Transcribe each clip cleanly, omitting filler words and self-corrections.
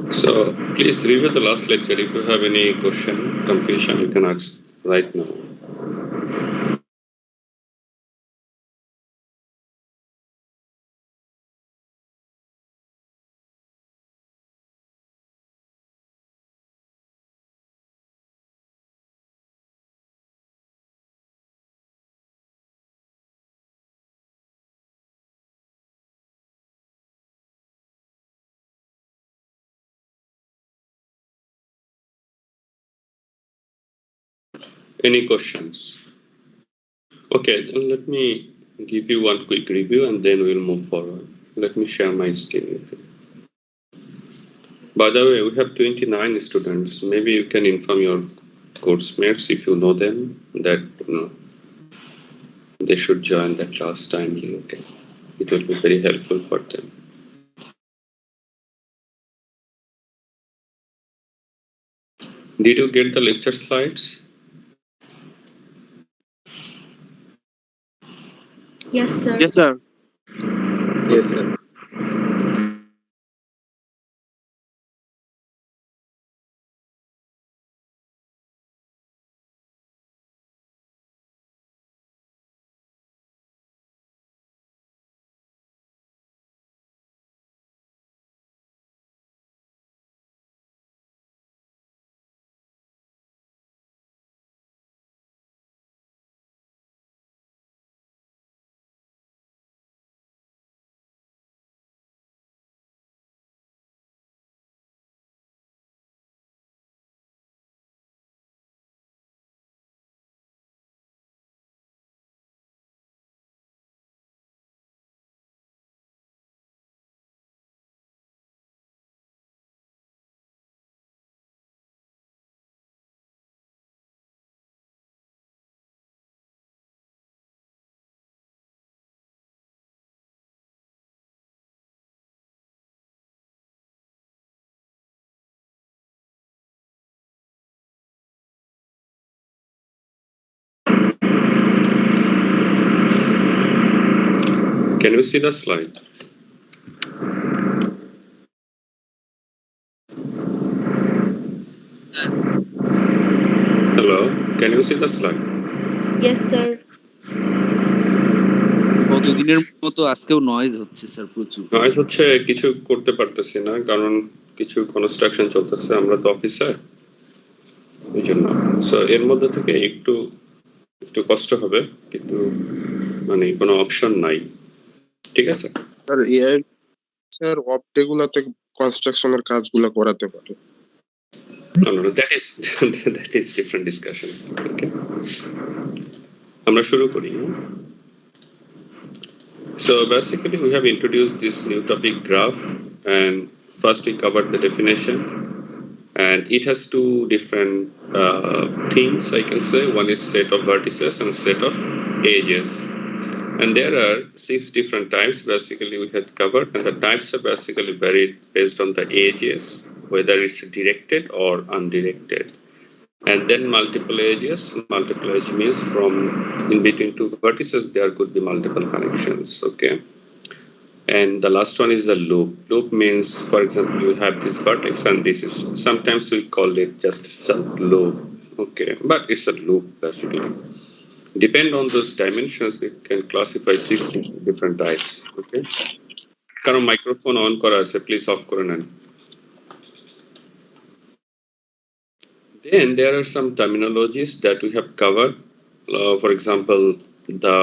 So please review the last lecture. If you have any question, confusion, you can ask right now. Any questions? Okay, then let me give you one quick review and then we'll move forward. Let me share my screen with you. By the way, we have 29 students. Maybe you can inform your course mates if you know them that they should join the class timely. Okay, it will be very helpful for them. Did you get the lecture slides? Yes, sir. Yes, sir. Yes, sir. Can you see the slide? Hello, can you see the slide? Yes, sir. কতদিনের মতো আজকেও noise হচ্ছে sir প্রচুর। Noise হচ্ছে, কিছু করতে পারতেছি না কারণ কিছু কনস্ট্রাকশন চলতেছে, আমরা তো অফিসে, এই জন্য। সো এর মধ্যে থেকে একটু একটু কষ্ট হবে, কিন্তু মানে কোনো অপশন নাই, ঠিক আছে? Sir AI sir off day গুলাতে কনস্ট্রাকশনের কাজগুলো করাতে পারে। No, no, no, that is that is different discussion. Okay. আমরা শুরু করি। So basically we have introduced this new topic graph, and first we covered the definition, and it has two different things, I can say. One is set of vertices and set of edges. And there are 6 different types basically we had covered, and the types are basically varied based on the edges, whether it's directed or undirected. And then multiple edges. Multiple edge means from in between two vertices there could be multiple connections. Okay. And the last one is the loop. Loop means, for example, you have this vertex and this is, sometimes we call it just sub-loop. Okay, but it's a loop basically. Depend on those dimensions, it can classify 6 different types. Okay. কারণ microphone on করা আছে, please of করে নেন। Then there are some terminologies that we have covered. For example, the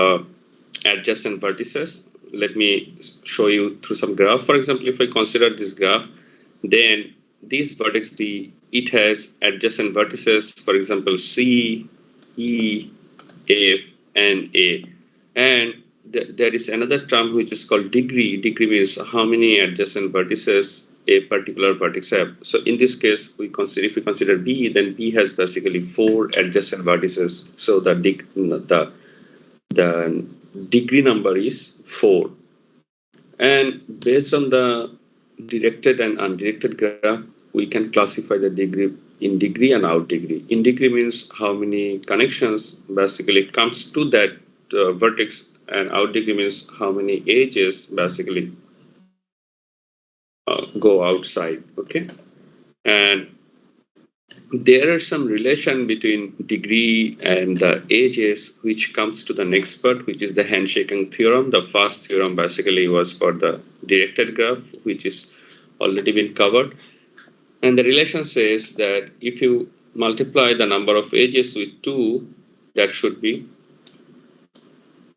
adjacent vertices. Let me show you through some graph. For example, if I consider this graph, then this vertex B, it has adjacent vertices, for example, C, E, F, and A. And there is another term which is called degree. Degree means how many adjacent vertices a particular vertex have. So in this case, if we consider B, then B has basically 4 adjacent vertices. So the degree number is 4. And based on the directed and undirected graph, we can classify the degree in degree and out degree. In degree means how many connections basically comes to that vertex, and out degree means how many edges basically go outside. Okay. And there are some relation between degree and the ages, which comes to the next part, which is the handshaking theorem. The first theorem basically was for the directed graph, which is already been covered. And the relation says that if you multiply the number of edges with 2, that should be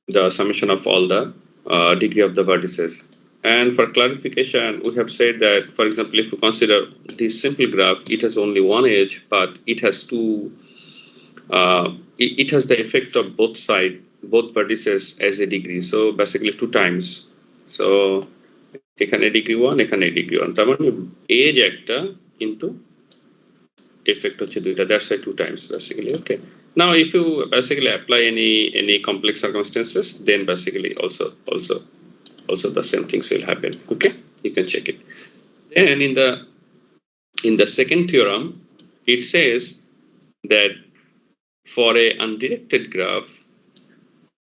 the summation of all the degree of the vertices. And for clarification, we have said that, for example, if you consider this simple graph, it has only one edge, but it has two. It has the effect of both both vertices as a degree. So basically 2 times. So এখানে degree 1, এখানে degree 1. তার মানে edge একটা কিন্তু effect হচ্ছে দুইটা. That's why 2 times basically. Okay. Now, if you basically apply any complex circumstances, then basically also the same things will happen. Okay, you can check it. Then in the second theorem, it says that for a undirected graph,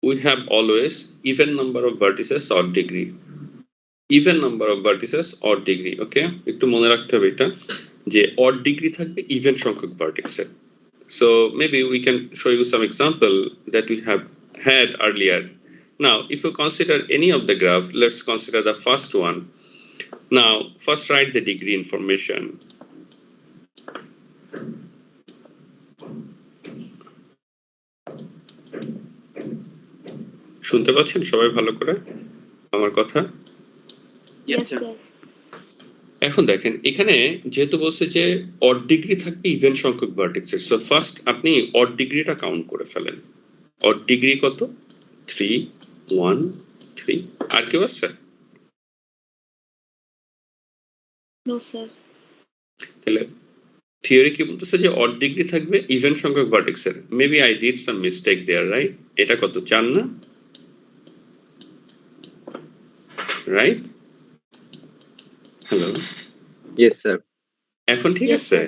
we have always even number of vertices or degree. Even number of vertices or degree. Okay, একটু মনে রাখতে হবে এটা যে odd degree থাকবে even সংখ্যক vertexের. So maybe we can show you some example that we have had earlier. Now, if you consider any of the graph, let's consider the first one. Now, first write the degree information. শুনতে পাচ্ছেন সবাই ভালো করে আমার কথা? Yes, sir. এখন দেখেন এখানে যেহেতু বলছে যে অড ডিগ্রি থাকবে ইভেন সংখ্যক ভার্টেক্সের, সো ফার্স্ট আপনি অড ডিগ্রিটা কাউন্ট করে ফেলেন। অড ডিগ্রি কত? 3 1 3। আর কেউ আছে? No, sir. তাহলে থিওরি কি বলতেছে যে অড ডিগ্রি থাকবে ইভেন সংখ্যক ভার্টেক্সের। Maybe I did some mistake there, right? এটা কত? 4 না? রাইট? Hello, yes sir. এখন ঠিক Yes, আছে? sir.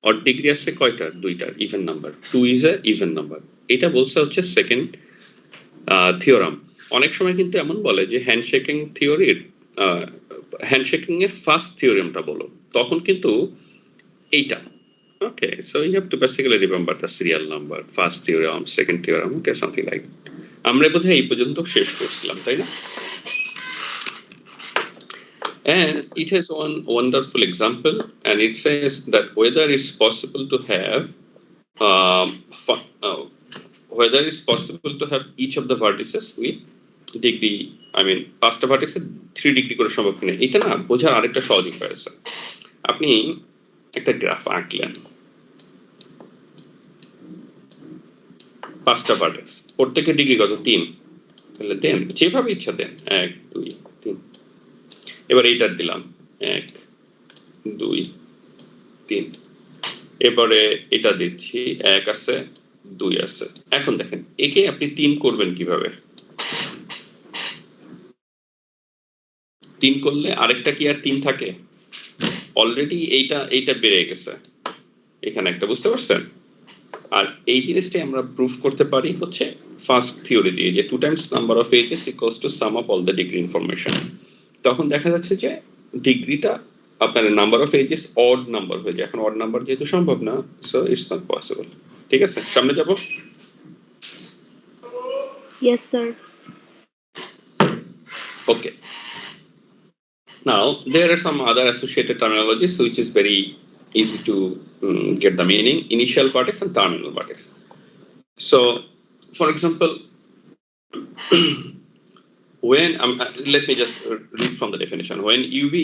অড ডিগ্রি আছে কয়টা? দুইটার even number. 2 is a even number. এটা বলছে হচ্ছে সেকেন্ড থিওরাম। অনেক সময় কিন্তু এমন বলে যে হ্যান্ডশেকিং থিওরির হ্যান্ডশেকিং এর ফার্স্ট থিওরেমটা বলো, তখন কিন্তু এইটা। Okay, so you have to basically remember the serial number, first theorem, second theorem, okay, something like. আমরা বোধহয় এই পর্যন্ত শেষ করছিলাম, তাই না? And it has one wonderful example, and it says that whether it's possible to have whether it's possible to have each of the vertices with degree, I mean পাঁচটা ভার্টেক্সে 3 degree করে সম্ভব কিনা। এটা না বোঝার আরেকটা সহজ উপায় আছে। আপনি একটা গ্রাফ আঁকলেন, 5টা ভার্টেক্স, প্রত্যেকের ডিগ্রি কত? 3। তাহলে দেন যেভাবে ইচ্ছা দেন, 1 2 3। এবার এইটার দিলাম 1 2 3। এবারে এটা দিচ্ছি 1 আছে 2 আছে। এখন দেখেন একে আপনি 3 করবেন কিভাবে? 3 করলে আরেকটা কি আর 3 থাকে? অলরেডি এইটা বেড়ে গেছে এখানে একটা, বুঝতে পারছেন? আর এই জিনিসটাই আমরা প্রুফ করতে পারি হচ্ছে ফার্স্ট থিওরি দিয়ে, যে 2 times number of edges equals to sum of all the degree information. তখন দেখা যাচ্ছে যে ডিগ্রিটা আপনার number of edges odd number হয়ে যায়। এখন অড নাম্বার যেহেতু সম্ভব না, সো ইটস নট পসিবল। ঠিক আছে, সামনে যাব। Yes, sir. Okay. Now, there are some other associated terminologies which is very easy to get the meaning: initial vertex and terminal vertex. So, for example, when let me just read from the definition. When UV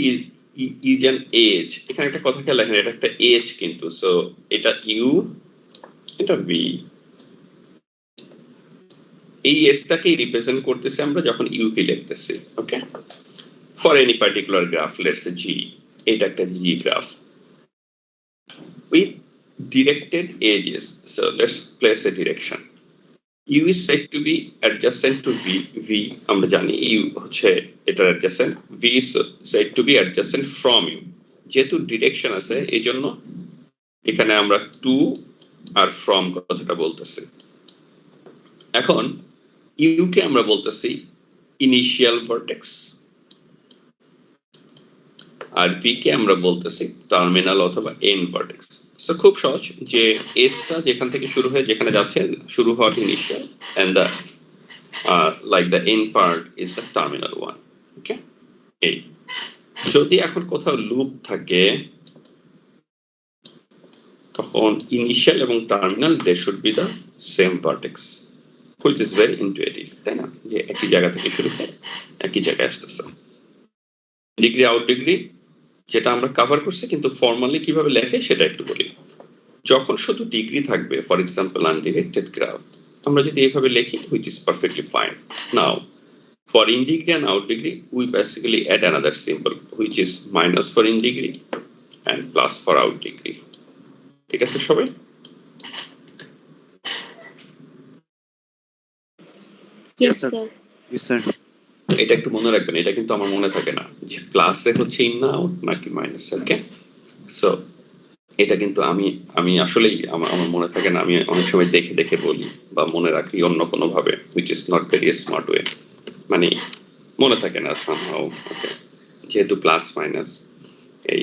is an edge, এখানে একটা কথা খেয়াল রাখেন, এটা একটা edge কিন্তু, so এটা U, এটা V, এই এজটাকে রিপ্রেজেন্ট করতেছি আমরা যখন ইউ কে লিখতেছি। Okay, for any particular graph, let's say G, এটা একটা G graph with directed edges. So let's place a direction. U is said to be adjacent to V. V আমরা জানি U হচ্ছে এটার adjacent. V is said to be adjacent from U. যেহেতু direction আছে এই জন্য এখানে আমরা টু আর ফ্রম কথাটা বলতেছি। এখন ইউ কে আমরা বলতেছি ইনিশিয়াল ভার্টেক্স, আর ভি কে আমরা বলতেছি টার্মিনাল অথবা এন্ড ভার্টেক্স। সো খুব সহজ যে এসটা যেখান থেকে শুরু হয়ে যেখানে যাচ্ছে শুরু হওয়ার initial end the like the end part is the terminal one. Okay, এই যদি এখন কোথাও লুপ থাকে তখন ইনিশিয়াল এবং terminal they should be the same vertex, which is very intuitive, তাই না? যে একই জায়গা থেকে শুরু করে একই জায়গায় আসতেছে। ডিগ্রি আউট ডিগ্রি যেটা আমরা কভার করছি, কিন্তু ফর্মালি কিভাবে লেখে সেটা একটু বলি। যখন শুধু ডিগ্রি থাকবে, ফর এক্সাম্পল আনডিরেক্টেড গ্রাফ, আমরা যদি এইভাবে লিখি which is perfectly fine. Now for in degree and out degree we basically add another symbol which is minus for in degree and plus for out degree. ঠিক আছে সবাই? Yes, sir. sir. Yes, sir. এটা একটু মনে রাখবেন, এটা কিন্তু আমার মনে থাকে না যে প্লাসে হচ্ছে ইন না আউট নাকি মাইনাস। ওকে, সো এটা কিন্তু আমি আসলেই আমার মনে থাকে না, আমি অনেক সময় দেখে দেখে বলি বা মনে রাখি অন্য কোনো ভাবে, which is not very smart way, মানে মনে থাকে না somehow। ওকে, যেহেতু প্লাস মাইনাস এই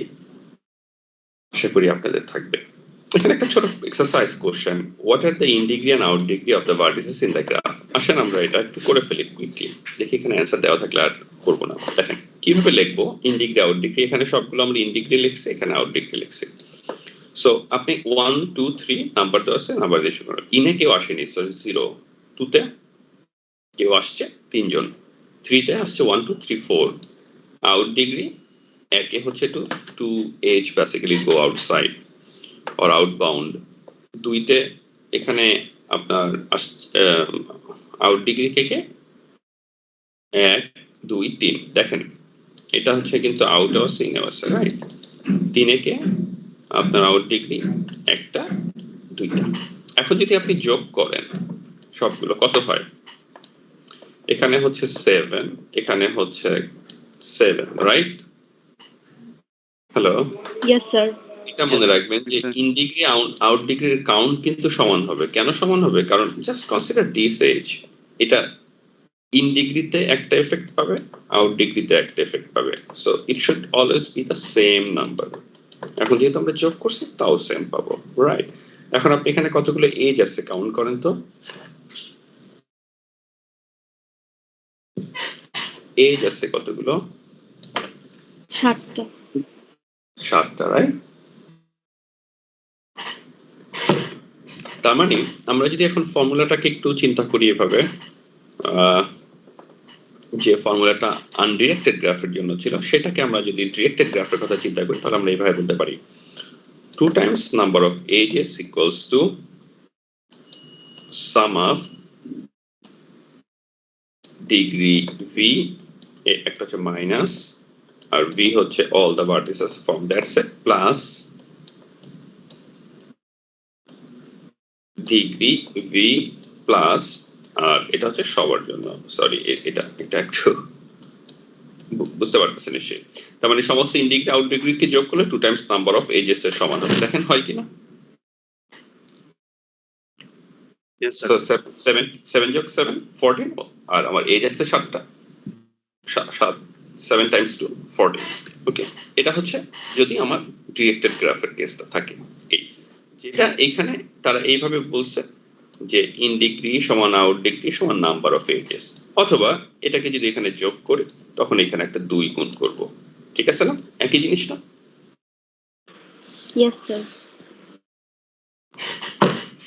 আশা করি আপনাদের থাকবে। এখানে একটা ছোট exercise question, what are the in degree and out degree of the vertices in the graph. আসেন আমরা এটা একটু করে ফেলি কুইকলি, দেখি এখানে অ্যান্সার দেওয়া থাকলে আর করবো না। দেখেন কিভাবে লিখবো ইন ডিগ্রি আউট ডিগ্রি, এখানে সবগুলো আমরা ইন ডিগ্রি লিখছি, এখানে আউট ডিগ্রি লিখছি। সো আপনি 1 2 3 নাম্বার দেওয়া আছে, নাম্বার দিয়ে শুরু করুন। ইনে কেউ আসেনি, সো 0, 2 তে কেউ আসছে 3 জন, 3 তে আসছে 1 2 3 4। আউট ডিগ্রি একে হচ্ছে two edge basically go outside or outbound। 2 তে এখানে আপনার আউট ডিগ্রি থেকে 1 2 3, দেখেন এটা হচ্ছে কিন্তু আউট অফ সিন আছে, রাইট? 3 কে আপনার আউট ডিগ্রি একটা 2টা। এখন যদি আপনি যোগ করেন সবগুলো কত হয়? এখানে হচ্ছে 7, এখানে হচ্ছে 7, রাইট? Hello, Yes, sir. এটা মনে রাখবেন যে ইন ডিগ্রি আউট ডিগ্রির কাউন্ট কিন্তু সমান হবে। কেন সমান হবে? কারণ জাস্ট কনসিডার দিস এজ, এটা ইন ডিগ্রিতে একটা এফেক্ট পাবে, আউট ডিগ্রিতে একটা এফেক্ট পাবে। So it should always be the same number. এখন যেহেতু আমরা যোগ করছি তাও সেম পাবো, রাইট? এখন আপনি এখানে কতগুলো এজ আছে কাউন্ট করেন তো। এজ আছে কতগুলো? 7টা। 7টা, রাইট? তার মানে আমরা যদি এখন ফর্মুলাটাকে একটু চিন্তা করি এভাবে, যে ফর্মুলাটা আনডিরেক্টেড গ্রাফের জন্য ছিল সেটাকে আমরা যদি ডিরেক্টেড গ্রাফের কথা চিন্তা করি তাহলে আমরা এইভাবে বলতে পারি 2 times number of ages equals to sum of degree v, একটা হচ্ছে মাইনাস আর v হচ্ছে all the vertices from that set plus degree v plus আর এটা হচ্ছে সবার জন্য, সরি এটা একটু বুঝতে পারতেছেন নিশ্চয়ই। তার মানে সমস্ত ইন ডিগ্রি আউট ডিগ্রিকে যোগ করলে 2 টাইমস নাম্বার অফ এজেস এর সমান হবে। দেখেন হয় কিনা? Yes, sir. সো 7 যোগ 7 14, আর আমার এজ আছে 7টা, 7 টাইমস 2 14। ওকে, এটা হচ্ছে যদি আমার ডিরেক্টেড গ্রাফের কেসটা থাকে। এই যেটা এখানে তারা এইভাবে বলছে যে ইন ডিগ্রি সমান আউট ডিগ্রি সমান নাম্বার অফ এজেস, অথবা এটাকে যদি এখানে যোগ করি তখন এখানে একটা 2 গুণ করব। ঠিক আছে না? একই জিনিস না? Yes, sir.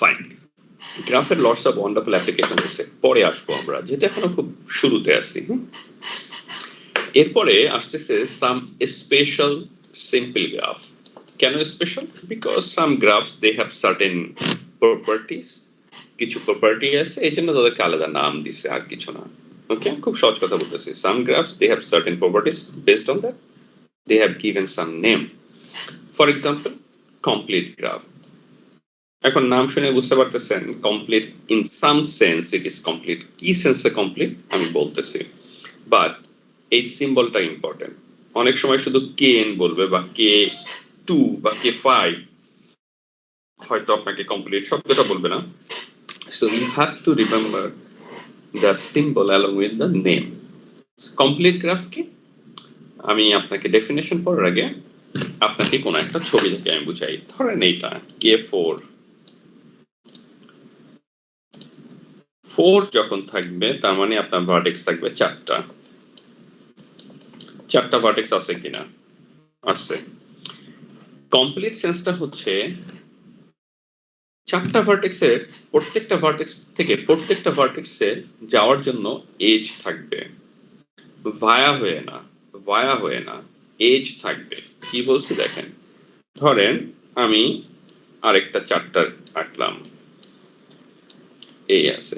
ফাইন। গ্রাফের লটস অফ ওয়ান্ডারফুল অ্যাপ্লিকেশন আছে, পরে আসবো আমরা, যেটা এখনো খুব শুরুতে আছি। এরপরে আসতেছে সাম স্পেশাল সিম্পল গ্রাফ। কেন special? Because some graphs they have certain properties, কিছু প্রপার্টি আছে এই জন্য তাদেরকে আলাদা নাম দিছে, আর কিছু না। ওকে, খুব সহজ কথা বলতেছি, some graphs they have certain properties, based on that they have given some name. For example, complete graph. এখন নাম শুনে বুঝতে পারতেছেন complete in some sense it is complete. কি সেন্সে কমপ্লিট আমি বলতেছি, বাট এই সিম্বলটা ইম্পর্টেন্ট। অনেক সময় শুধু কে এন বলবে বা কে 2 বা কে 5, হয়তো আপনাকে কমপ্লিট শব্দটা বলবে না। So you have to remember the symbol along with the name. Complete graph কি? আমি আপনাকে ডেফিনেশন পড়ার আগে আপনাকে কোনো একটা ছবি থেকে আমি বুঝাই। ধরেন এইটা K4 4 যখন থাকবে তার মানে আপনার ভার্টেক্স থাকবে চারটা ভার্টেক্স আছে কিনা? আছে। কমপ্লিট সেন্সটা হচ্ছে চারটা ভার্টেক্সের প্রত্যেকটা ভার্টেক্স থেকে প্রত্যেকটা ভার্টেক্সে যাওয়ার জন্য এজ থাকবে, ভায়া হয়ে না এজ থাকবে। কি বলছি দেখেন, ধরেন আমি আরেকটা চারটা আঁকলাম, এই আছে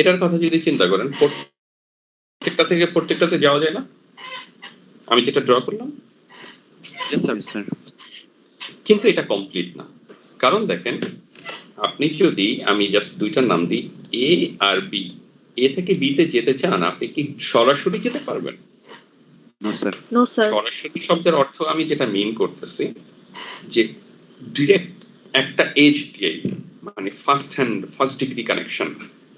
এটার কথা যদি চিন্তা করেন, প্রত্যেকটা থেকে প্রত্যেকটাতে যাওয়া যায় না? আমি যেটা ড্র করলাম, Yes, sir. কিন্তু এটা কমপ্লিট না। কারণ দেখেন, আপনি যদি আমি জাস্ট দুইটার নাম দিই এ আর বি, এ থেকে বি তে যেতে চান, আপনি কি সরাসরি যেতে পারবেন? No, sir. No, sir. সরাসরি শব্দের অর্থ আমি যেটা মিন করতেছি যে ডিরেক্ট একটা এজ দিয়ে, মানে ফার্স্ট ডিগ্রি কানেকশন,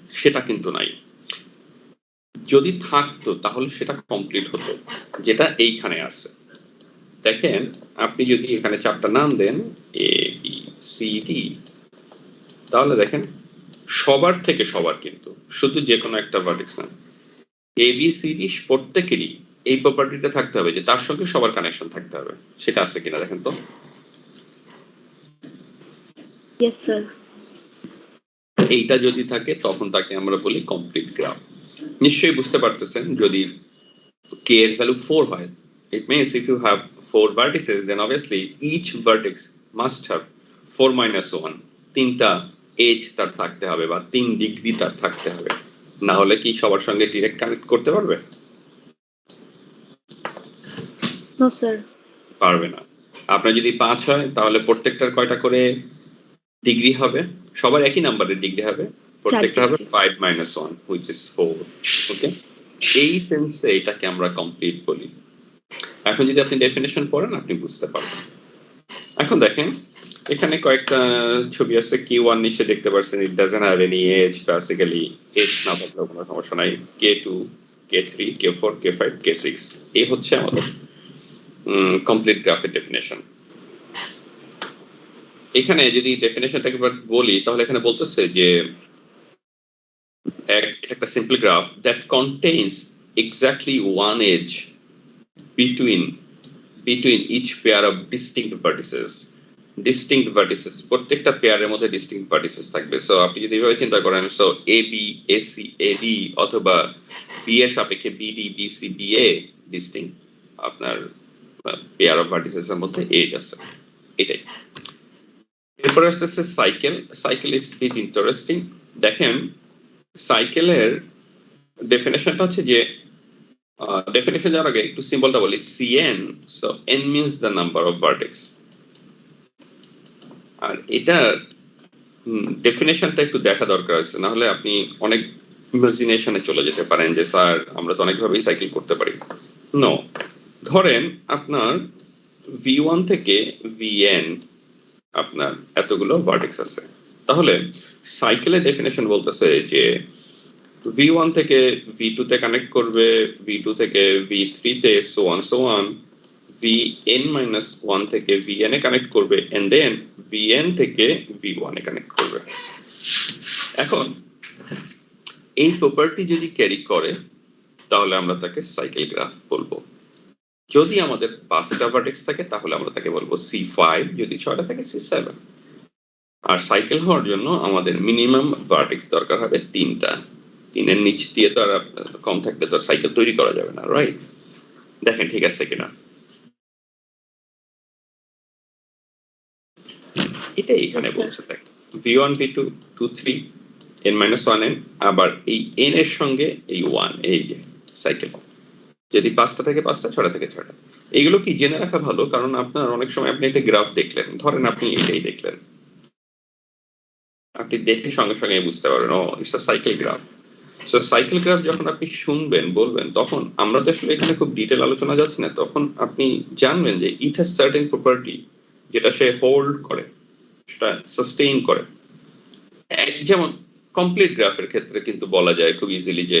সেটা কিন্তু নাই। যদি থাকতো তাহলে সেটা কমপ্লিট হতো, যেটা এইখানে আছে। দেখেন, আপনি যদি এখানে চারটা নাম দেন এ বি সি ডি, তাহলে দেখেন সবার থেকে সবার, কিন্তু শুধু যে কোনো একটা ভার্টেক্স না, এ বি সি ডি প্রত্যেকেরই এই প্রপার্টিটা থাকতে হবে যে তার সঙ্গে সবার কানেকশন থাকতে হবে। সেটা আছে কিনা দেখেন তো। Yes, sir. এইটা যদি থাকে তখন তাকে আমরা বলি কমপ্লিট গ্রাফ। নিশ্চয়ই বুঝতে পারতেছেন, যদি k এর ভ্যালু 4 হয়, it means if you have 4 vertices then obviously each vertex must have 4 minus 1, তিনটা এজ তার থাকতে হবে বা 3 ডিগ্রি তার থাকতে হবে, না হলে কি সবার সঙ্গে ডাইরেক্ট কানেক্ট করতে পারবে? No, sir. পারবে না। আপনার যদি 5 হয় তাহলে প্রত্যেকটার কয়টা করে ডিগ্রি হবে? সবার একই নাম্বারের ডিগ্রি হবে, প্রত্যেকটা হবে 5 minus 1 which is 4। ওকে, এই সেন্সে এটাকে আমরা কমপ্লিট বলি। এখন যদি আপনি ডেফিনেশন পড়েন আপনি বুঝতে পারবেন। এখন দেখেন, এখানে কয়েকটা ছবি আছে, K1 নিচে দেখতে পাচ্ছেন, it doesn't have any edge, basically edge না থাকলেও কোনো সমস্যা নাই। K2, K3, K4, K5, K6, এই হচ্ছে আমাদের কমপ্লিট গ্রাফের ডেফিনেশন। এখানে যদি ডেফিনেশনটা একবার বলি তাহলে এখানে বলতেছে যে এটা একটা simple graph that contains exactly one edge between each pair of distinct vertices, প্রত্যেকটা পেয়ারের মধ্যে ডিস্টিংক্ট ভার্টিসেস থাকবে। সো আপনি যদি এইভাবে চিন্তা করেন, so A B A C A D অথবা বি এর সাপেক্ষে B D B C B A distinct আপনার পেয়ার অফ ভার্টিসেস এর মধ্যে এজ আছে, এটাই। এরপরে আসতেছে সাইকেল ইজ বিট ইন্টারেস্টিং। দেখেন, সাইকেলের ডেফিনেশনটা হচ্ছে যে, ডেফিনেশন যাওয়ার আগে একটু সিম্বলটা বলি, Cn, so n means the number of vertex। আর এটা ডেফিনেশনটা একটু দেখা দরকার আছে, না হলে আপনি অনেক ইমাজিনেশনে চলে যেতে পারেন যে স্যার আমরা তো অনেকভাবেই সাইকেল করতে পারি। নো, ধরেন আপনার V1 থেকে Vn আপনার এতগুলো ভার্টেক্স আছে, তাহলে সাইকেলের ডেফিনেশন বলতেছে যে V1 থেকে V2 তে কানেক্ট করবে, V2 থেকে V3 তে so on, Vn-1 থেকে Vn এ কানেক্ট করবে, and then Vn থেকে V1 এ কানেক্ট করবে। এখন এই প্রপার্টি যদি ক্যারি করে তাহলে আমরা তাকে সাইকেল গ্রাফ বলবো। যদি আমাদের 5টা ভার্টেক্স থাকে তাহলে আমরা তাকে বলবো C5, যদি 6টা থাকে C7। আর সাইকেল হওয়ার জন্য আমাদের মিনিমাম ভার্টেক্স দরকার হবে 3টা। 3-এর নিচ দিয়ে তো আর কম থাকলে তো সাইকেল তৈরি করা যাবে না, রাইট? দেখেন ঠিক আছে কিনা। এটাই এখানে বলছে, দেখ V1 V2 2 3 n-1n, আবার এই n এর সঙ্গে এই 1, এই যে সাইকেল। যদি 5টা থেকে 5টা, 6টা থেকে 6টা। এইগুলো কি জেনে রাখা ভালো, কারণ আপনার অনেক সময় আপনি একটা গ্রাফ দেখলেন, ধরেন আপনি এটাই দেখলেন, আপনি দেখে সঙ্গে সঙ্গে বুঝতে পারবেন oh it's a cycle graph. So cycle graph যখন আপনি শুনবেন বলবেন, তখন আমরা তো আসলে এখানে খুব ডিটেল আলোচনা যাচ্ছে না, তখন আপনি জানবেন যে ইট হ্যাজ সার্টেন প্রপার্টি যেটা সে হোল্ড করে, সেটা সাস্টেইন করে। যেমন কমপ্লিট গ্রাফের ক্ষেত্রে কিন্তু বলা যায় খুব ইজিলি যে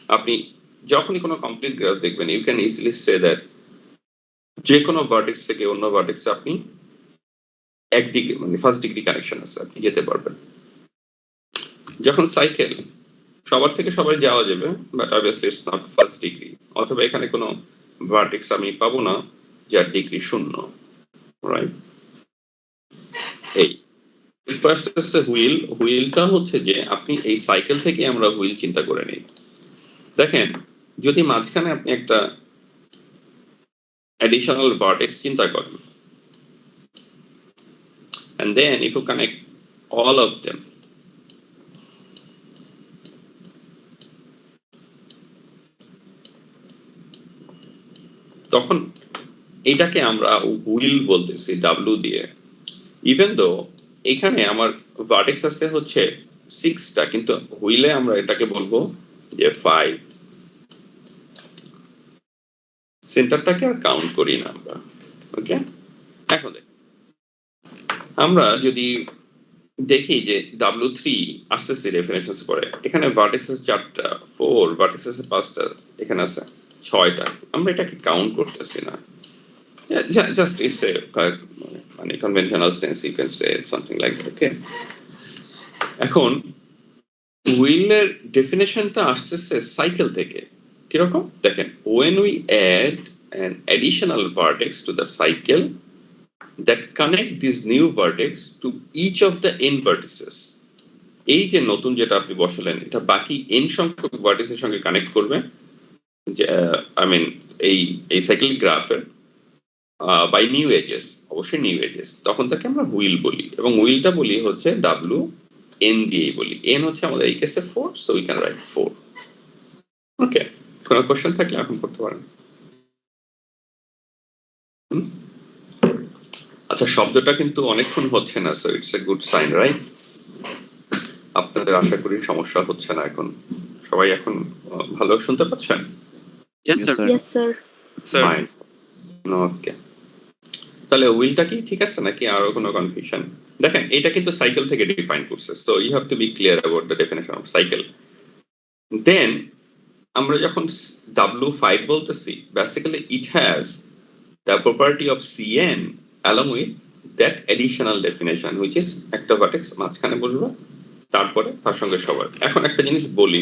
আপনি যখনই কোনো কমপ্লিট গ্রাফ দেখবেন you can easily say that যে কোনো ভার্টেক্স থেকে অন্য ভার্টেক্সে আপনি এক ডিগ্রি মানে ফার্স্ট ডিগ্রি কানেকশন আছে, আপনি যেতে পারবেন। যখন সাইকেল সবার থেকে সবাই যাওয়া যাবে, but obviously it's not first degree, অথবা এখানে কোনো ভার্টেক্স আমি পাবো না যার ডিগ্রি 0, রাইট? এই হুইল, হুইলটা হচ্ছে যে আপনি এই সাইকেল থেকে আমরা হুইল চিন্তা করে নিই। দেখেন যদি মাঝখানে আপনি একটা additional vertex চিন্তা করেন, and then if you connect all of them, তখন এটাকে আমরা হুইল বলতেছি ডাব্লিউ দিয়ে। ইভেন দো এখানে আমার ভার্টেক্স আছে হচ্ছে 6টা, কিন্তু হুইলে আমরা এটাকে বলবো যে 5। সেন্টারটাকে আর কাউন্ট করি না আমরা, ওকে? এখন আমরা যদি দেখি যে W3 আসতেছে ডেফিনেশনস পরে, এখানে ভার্টেক্স আছে 4টা, 4 ভার্টেক্স আছে 5টা, এখানে আছে 6টা, আমরা এটাকে কাউন্ট করতেছি না, জাস্ট ইটস এ মানে conventional sense, you can say something like that, okay? এখন হুইলের ডেফিনেশনটা আসতেছে সাইকেল থেকে। কিরকম দেখেন, when we add an additional vertex to the cycle that connect this new vertex to each of the n vertices, এই যে নতুন যেটা আপনি বসালেন এটা বাকি n সংখ্যক ভার্টিসের সঙ্গে কানেক্ট করবে, যে আই মিন এই সাইক্লিক গ্রাফের বাই নিউ এজেস, অবশ্যই নিউ এজেস, তখন তাকে আমরা হুইল বলি, এবং হুইলটা বলি হচ্ছে ডাব্লিউ এন দিয়েই বলি। এন হচ্ছে আমাদের এই কেসে 4, সো উই ক্যান রাইট 4, ওকে? কোনো কোশ্চেন থাকলে এখন করতে পারেন। আচ্ছা, শব্দটা কিন্তু অনেকক্ষণ হচ্ছে না, so it's a good sign, right? আপনাদের আশা করি সমস্যা হচ্ছে না এখন, সবাই এখন ভালো শুনতে পাচ্ছেন? Yes, sir. Yes, sir. Fine, okay. তাহলে হুইলটা কি ঠিক আছে নাকি আরো কোনো কনফিউশন? দেখেন এটা কিন্তু সাইকেল থেকে ডিফাইন করছে, so you have to be clear about the definition of cycle. Then আমরা যখন W5 বলতেছি, basically it has the property of Cn along with that additional definition which is একটা ভার্টেক্স মাঝখানে বসবে, তারপরে তার সঙ্গে সবার। এখন একটা জিনিস বলি,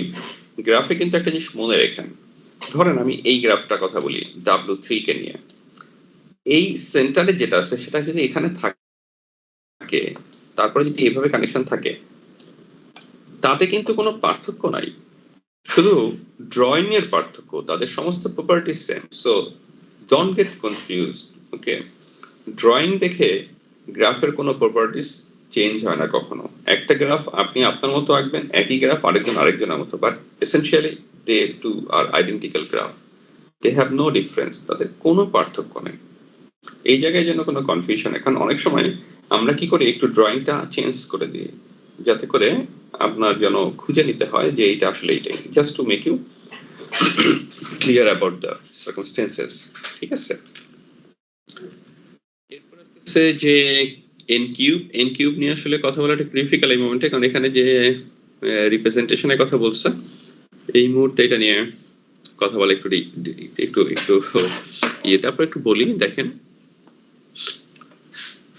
গ্রাফে কিন্তু একটা জিনিস মনে রাখেন, ধরেন আমি এই গ্রাফটার কথা বলি W3 কে নিয়ে, এই সেন্টারে যেটা আছে সেটা যদি এখানে থাকে, তারপরে যদি এইভাবে কানেকশন থাকে, তাতে কিন্তু কোনো পার্থক্য নাই, শুধু ড্রয়িং এর পার্থক্য, তাদের সমস্ত property same. So don't get confused, okay? Drawing দেখে গ্রাফের কোনো প্রপার্টিস চেঞ্জ হয় না কখনো। একটা গ্রাফ আপনি আপনার মতো আঁকবেন, একই গ্রাফ আরেকজনের মতো, but essentially they two are identical graph, they have no difference, তাদের কোনো পার্থক্য নেই। এই জায়গায় যেন কোনো কনফিউশন, এখন অনেক সময় আমরা কি করি একটু ড্রয়িংটা চেঞ্জ করে দিই যাতে করে আপনার যেন খুঁজে নিতে হয় যে এটা আসলে এইটাই, just to make you clear about the circumstances, ঠিক আছে? এরপর আসছে যে এন কিউব নিয়ে আসলে কথা বলা একটু ক্রিটিক্যাল এই মোমেন্টে, কারণ এখানে যে রিপ্রেজেন্টেশনের কথা বলছে এই মুহূর্তে এটা নিয়ে কথা বলা একটু একটু একটু তারপর একটু বলি। দেখেন,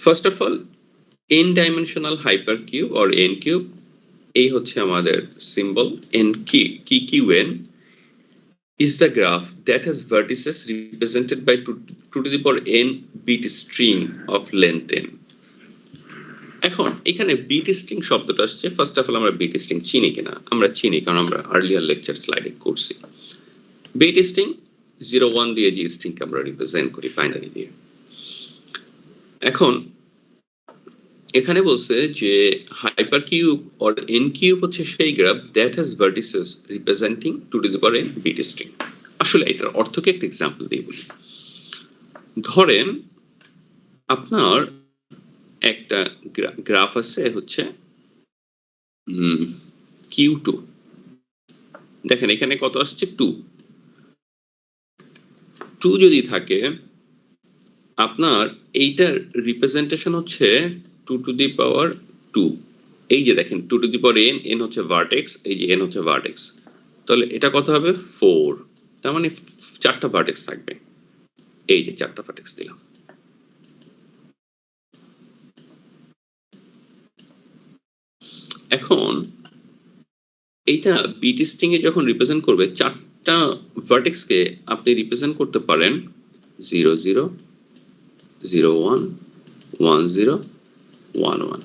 first of all n dimensional hypercube or n cube, এই হচ্ছে আমাদের symbol. QN is the graph that has vertices represented by 2 to the power n bit string of length n। এখন এখানে বিট স্ট্রিং শব্দটা আসছে, ফার্স্ট অফ অল আমরা bit string চিনি কিনা? আমরা চিনি, কারণ আমরা আর্লিয়ার লেকচার স্লাইডে করছি। বিট স্ট্রিং 0 1 দিয়ে যে স্ট্রিংকে আমরা রিপ্রেজেন্ট করি বাইনারি দিয়ে। এখন এখানে বলছে যে হাইপারকিউব অর এন কিউব হচ্ছে সেই graph that has vertices representing 2 to the power n bit string. আসলে এটার অর্থকে একটা এক্সাম্পল দিয়ে বলি। ধরেন আপনার একটা গ্রাফ আছে হচ্ছে Q2, দেখেন এখানে কত আসছে 2 যদি থাকে, আপনার এইটার রিপ্রেজেন্টেশন হচ্ছে 2 টু দি পাওয়ার 2। এই যে দেখেন 2 টু দি পাওয়ার n হচ্ছে ভার্টেক্স, এই যে n হচ্ছে ভার্টেক্স, তাহলে এটা কত হবে 4। তার মানে চারটা ভার্টেক্স থাকবে, এই যে চারটা ভার্টেক্স দিলাম। এখন এইটা বিট স্ট্রিং এ যখন রিপ্রেজেন্ট করবে, চারটা ভার্টেক্স কে আপনি রিপ্রেজেন্ট করতে পারেন 0 0 0 1 1 0 1 1,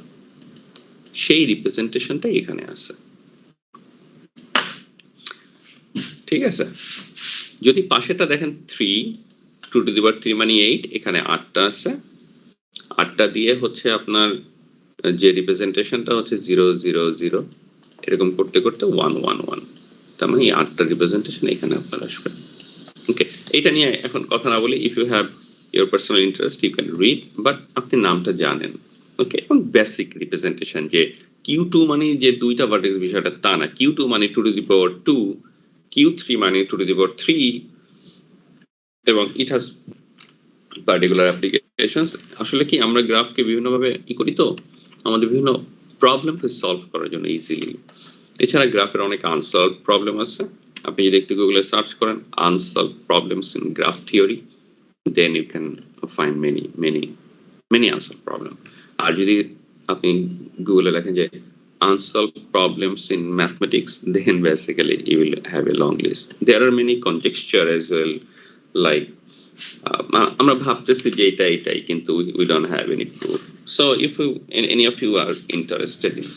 সেই রিপ্রেজেন্টেশনটা এখানে আছে, ঠিক আছে। যদি পাশেটা দেখেন 3 2 টু দি পাওয়ার 3 মানে 8, এখানে 8টা আছে, 8টা দিয়ে হচ্ছে আপনার যে রিপ্রেজেন্টেশনটা হচ্ছে 0 0 0 এরকম করতে করতে 1 1 1, তার মানে এই 8টা রিপ্রেজেন্টেশন এখানে আপনার আসবে। ওকে, এটা নিয়ে এখন কথা না বলি, if you have your personal interest you can read, but আপনি নামটা জানেন। ওকে, এবং বেসিক রিপ্রেজেন্টেশন যে Q2 মানে যে দুইটা ভার্টেক্স বিষয়টা তা না, Q2 মানে 2 টু দি পাওয়ার 2, Q3 মানে 2 টু দি পাওয়ার 3, এবং ইট হ্যাজ পার্টিকুলার অ্যাপ্লিকেশনস। আসলে কি আমরা গ্রাফকে বিভিন্নভাবে করি, তো আমাদের বিভিন্ন প্রবলেমকে সলভ করার জন্য ইজিলি। এছাড়া গ্রাফের অনেক আনসলভ প্রবলেম আছে, আপনি যদি একটু গুগলে সার্চ করেন unsolved problems in graph theory, then you can find many unsolved problem. আর যদি আপনি গুগলে লেখেন যে unsolved problems in mathematics, then basically you will have a long list. There are many conjecture as well, like আমরা ভাবতেছি যে এটাই, কিন্তু we don't have any proof. So if any of you are interested in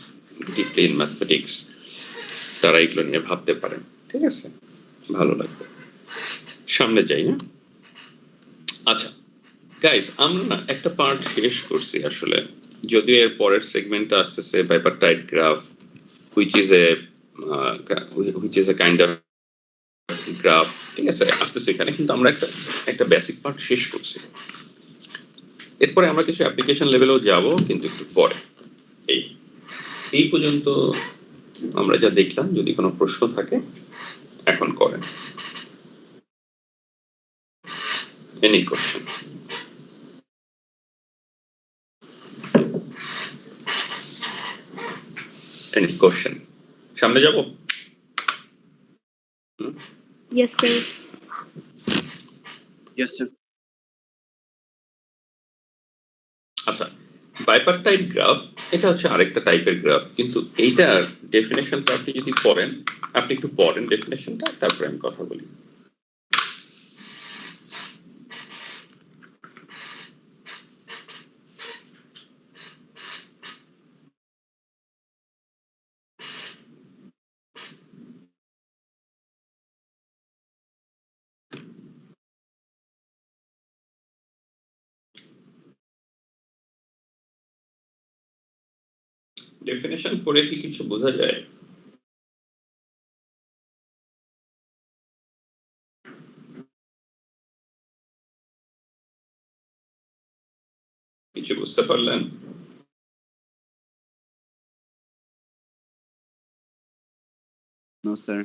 deeply in mathematics, তারা এগুলো নিয়ে ভাবতে পারেন, ঠিক আছে, ভালো লাগবে। সামনে যাই। হ্যাঁ, আচ্ছা গাইস, আমরা না একটা পার্ট শেষ করছি আসলে, যদিও এর পরের সেগমেন্টটা আসতেছে bipartite graph, which is a kind of graph, ঠিক আছে, আসতেছে এখানে, কিন্তু আমরা একটা বেসিক পার্ট শেষ করছি। এরপরে আমরা কিছু অ্যাপ্লিকেশন লেভেলেও যাব, কিন্তু একটু পরে। এই পর্যন্ত আমরা যা দেখলাম, যদি কোনো প্রশ্ন থাকে এখন করেন। Any question? Any question? সামনে যাব। Yes, sir. Yes, sir. আচ্ছা, বাইপারটাইট গ্রাফ এটা হচ্ছে আরেকটা টাইপের গ্রাফ, কিন্তু এইটার ডেফিনেশনটা আপনি যদি পড়েন, আপনি একটু পড়েন ডেফিনেশনটা, তারপরে আমি কথা বলি। ডেফিনেশন পড়ে কি কিছু বোঝা যায়? কিছু বুঝতে পারলেন? No, sir.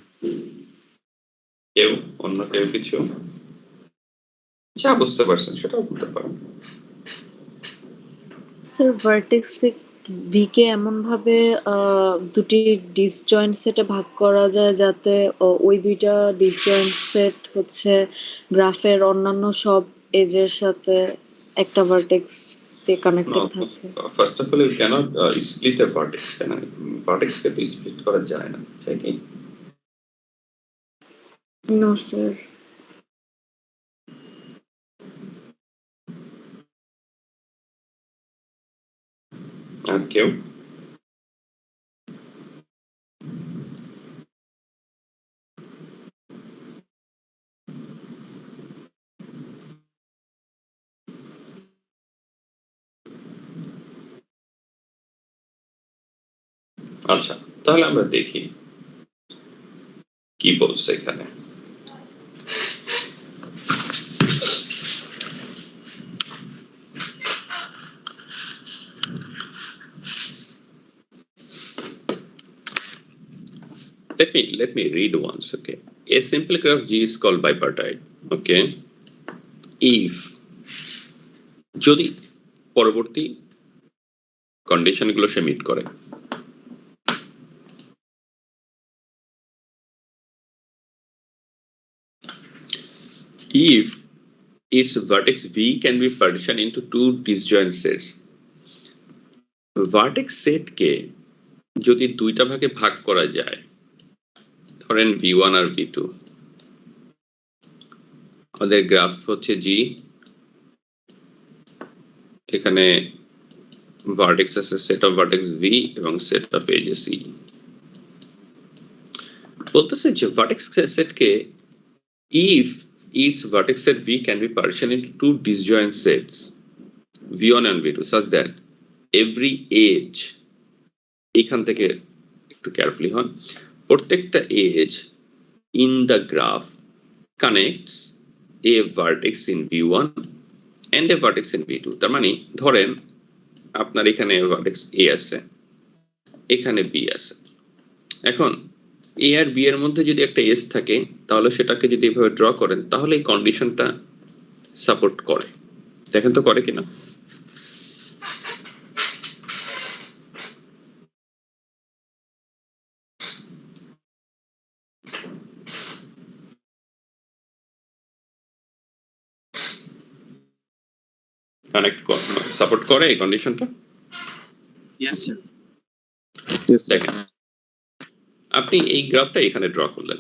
কেউ অন্য কেউ কিছু যা বুঝতে পারছেন সেটাও বলতে পারেন। স্যার ভার্টেক্সে ভি কে এমন ভাবে দুটি ডিসজয়েন্ট সেটে ভাগ করা যায় যাতে ওই দুইটা ডিসজয়েন্ট সেট হচ্ছে গ্রাফের অন্যান্য সব এজের সাথে একটা ভার্টেক্স দিয়ে No, কানেক্টেড থাকে। first of all, you cannot split a vertex. Vertex কে তো split করা যায় না, তাই কি? No sir. আর কেউ? আচ্ছা, তাহলে আমরা দেখি কি বলছে এখানে। Let me read once. Okay, a simple graph G is called bipartite. Okay, if যদি পরবর্তী কন্ডিশনগুলো সে মিট করে, if its vertex V can be partitioned into two disjoint sets. Vertex সেটকে যদি দুইটা ভাগে ভাগ করা যায়, ধরেন V1 আর V2, আমাদের গ্রাফ হচ্ছে G, এখানে ভার্টেক্স আছে সেট অফ ভার্টেক্স V এবং সেট অফ এজ C। বলতেছে যে ভার্টেক্স সেটকে if its vertex set V can be partitioned into two disjoint sets V1 and V2 such that every edge, এখান থেকে একটু কেয়ারফুলি হন, প্রত্যেকটা edge in the graph connects a vertex in V1 and a vertex in V2। তার মানে ধরেন আপনার এখানে ভার্টেক্স A আছে, এখানে B আছে, এখন A আর B এর মধ্যে যদি একটা এজ থাকে তাহলে সেটাকে যদি এভাবে ড্র করেন তাহলে এই কন্ডিশনটা সাপোর্ট করে। দেখেন তো করে কিনা। কানেক্ট সাপোর্ট করে এই কন্ডিশনটা? Yes, sir. দেখেন আপনি এই গ্রাফটা এখানে ড্র করলেন,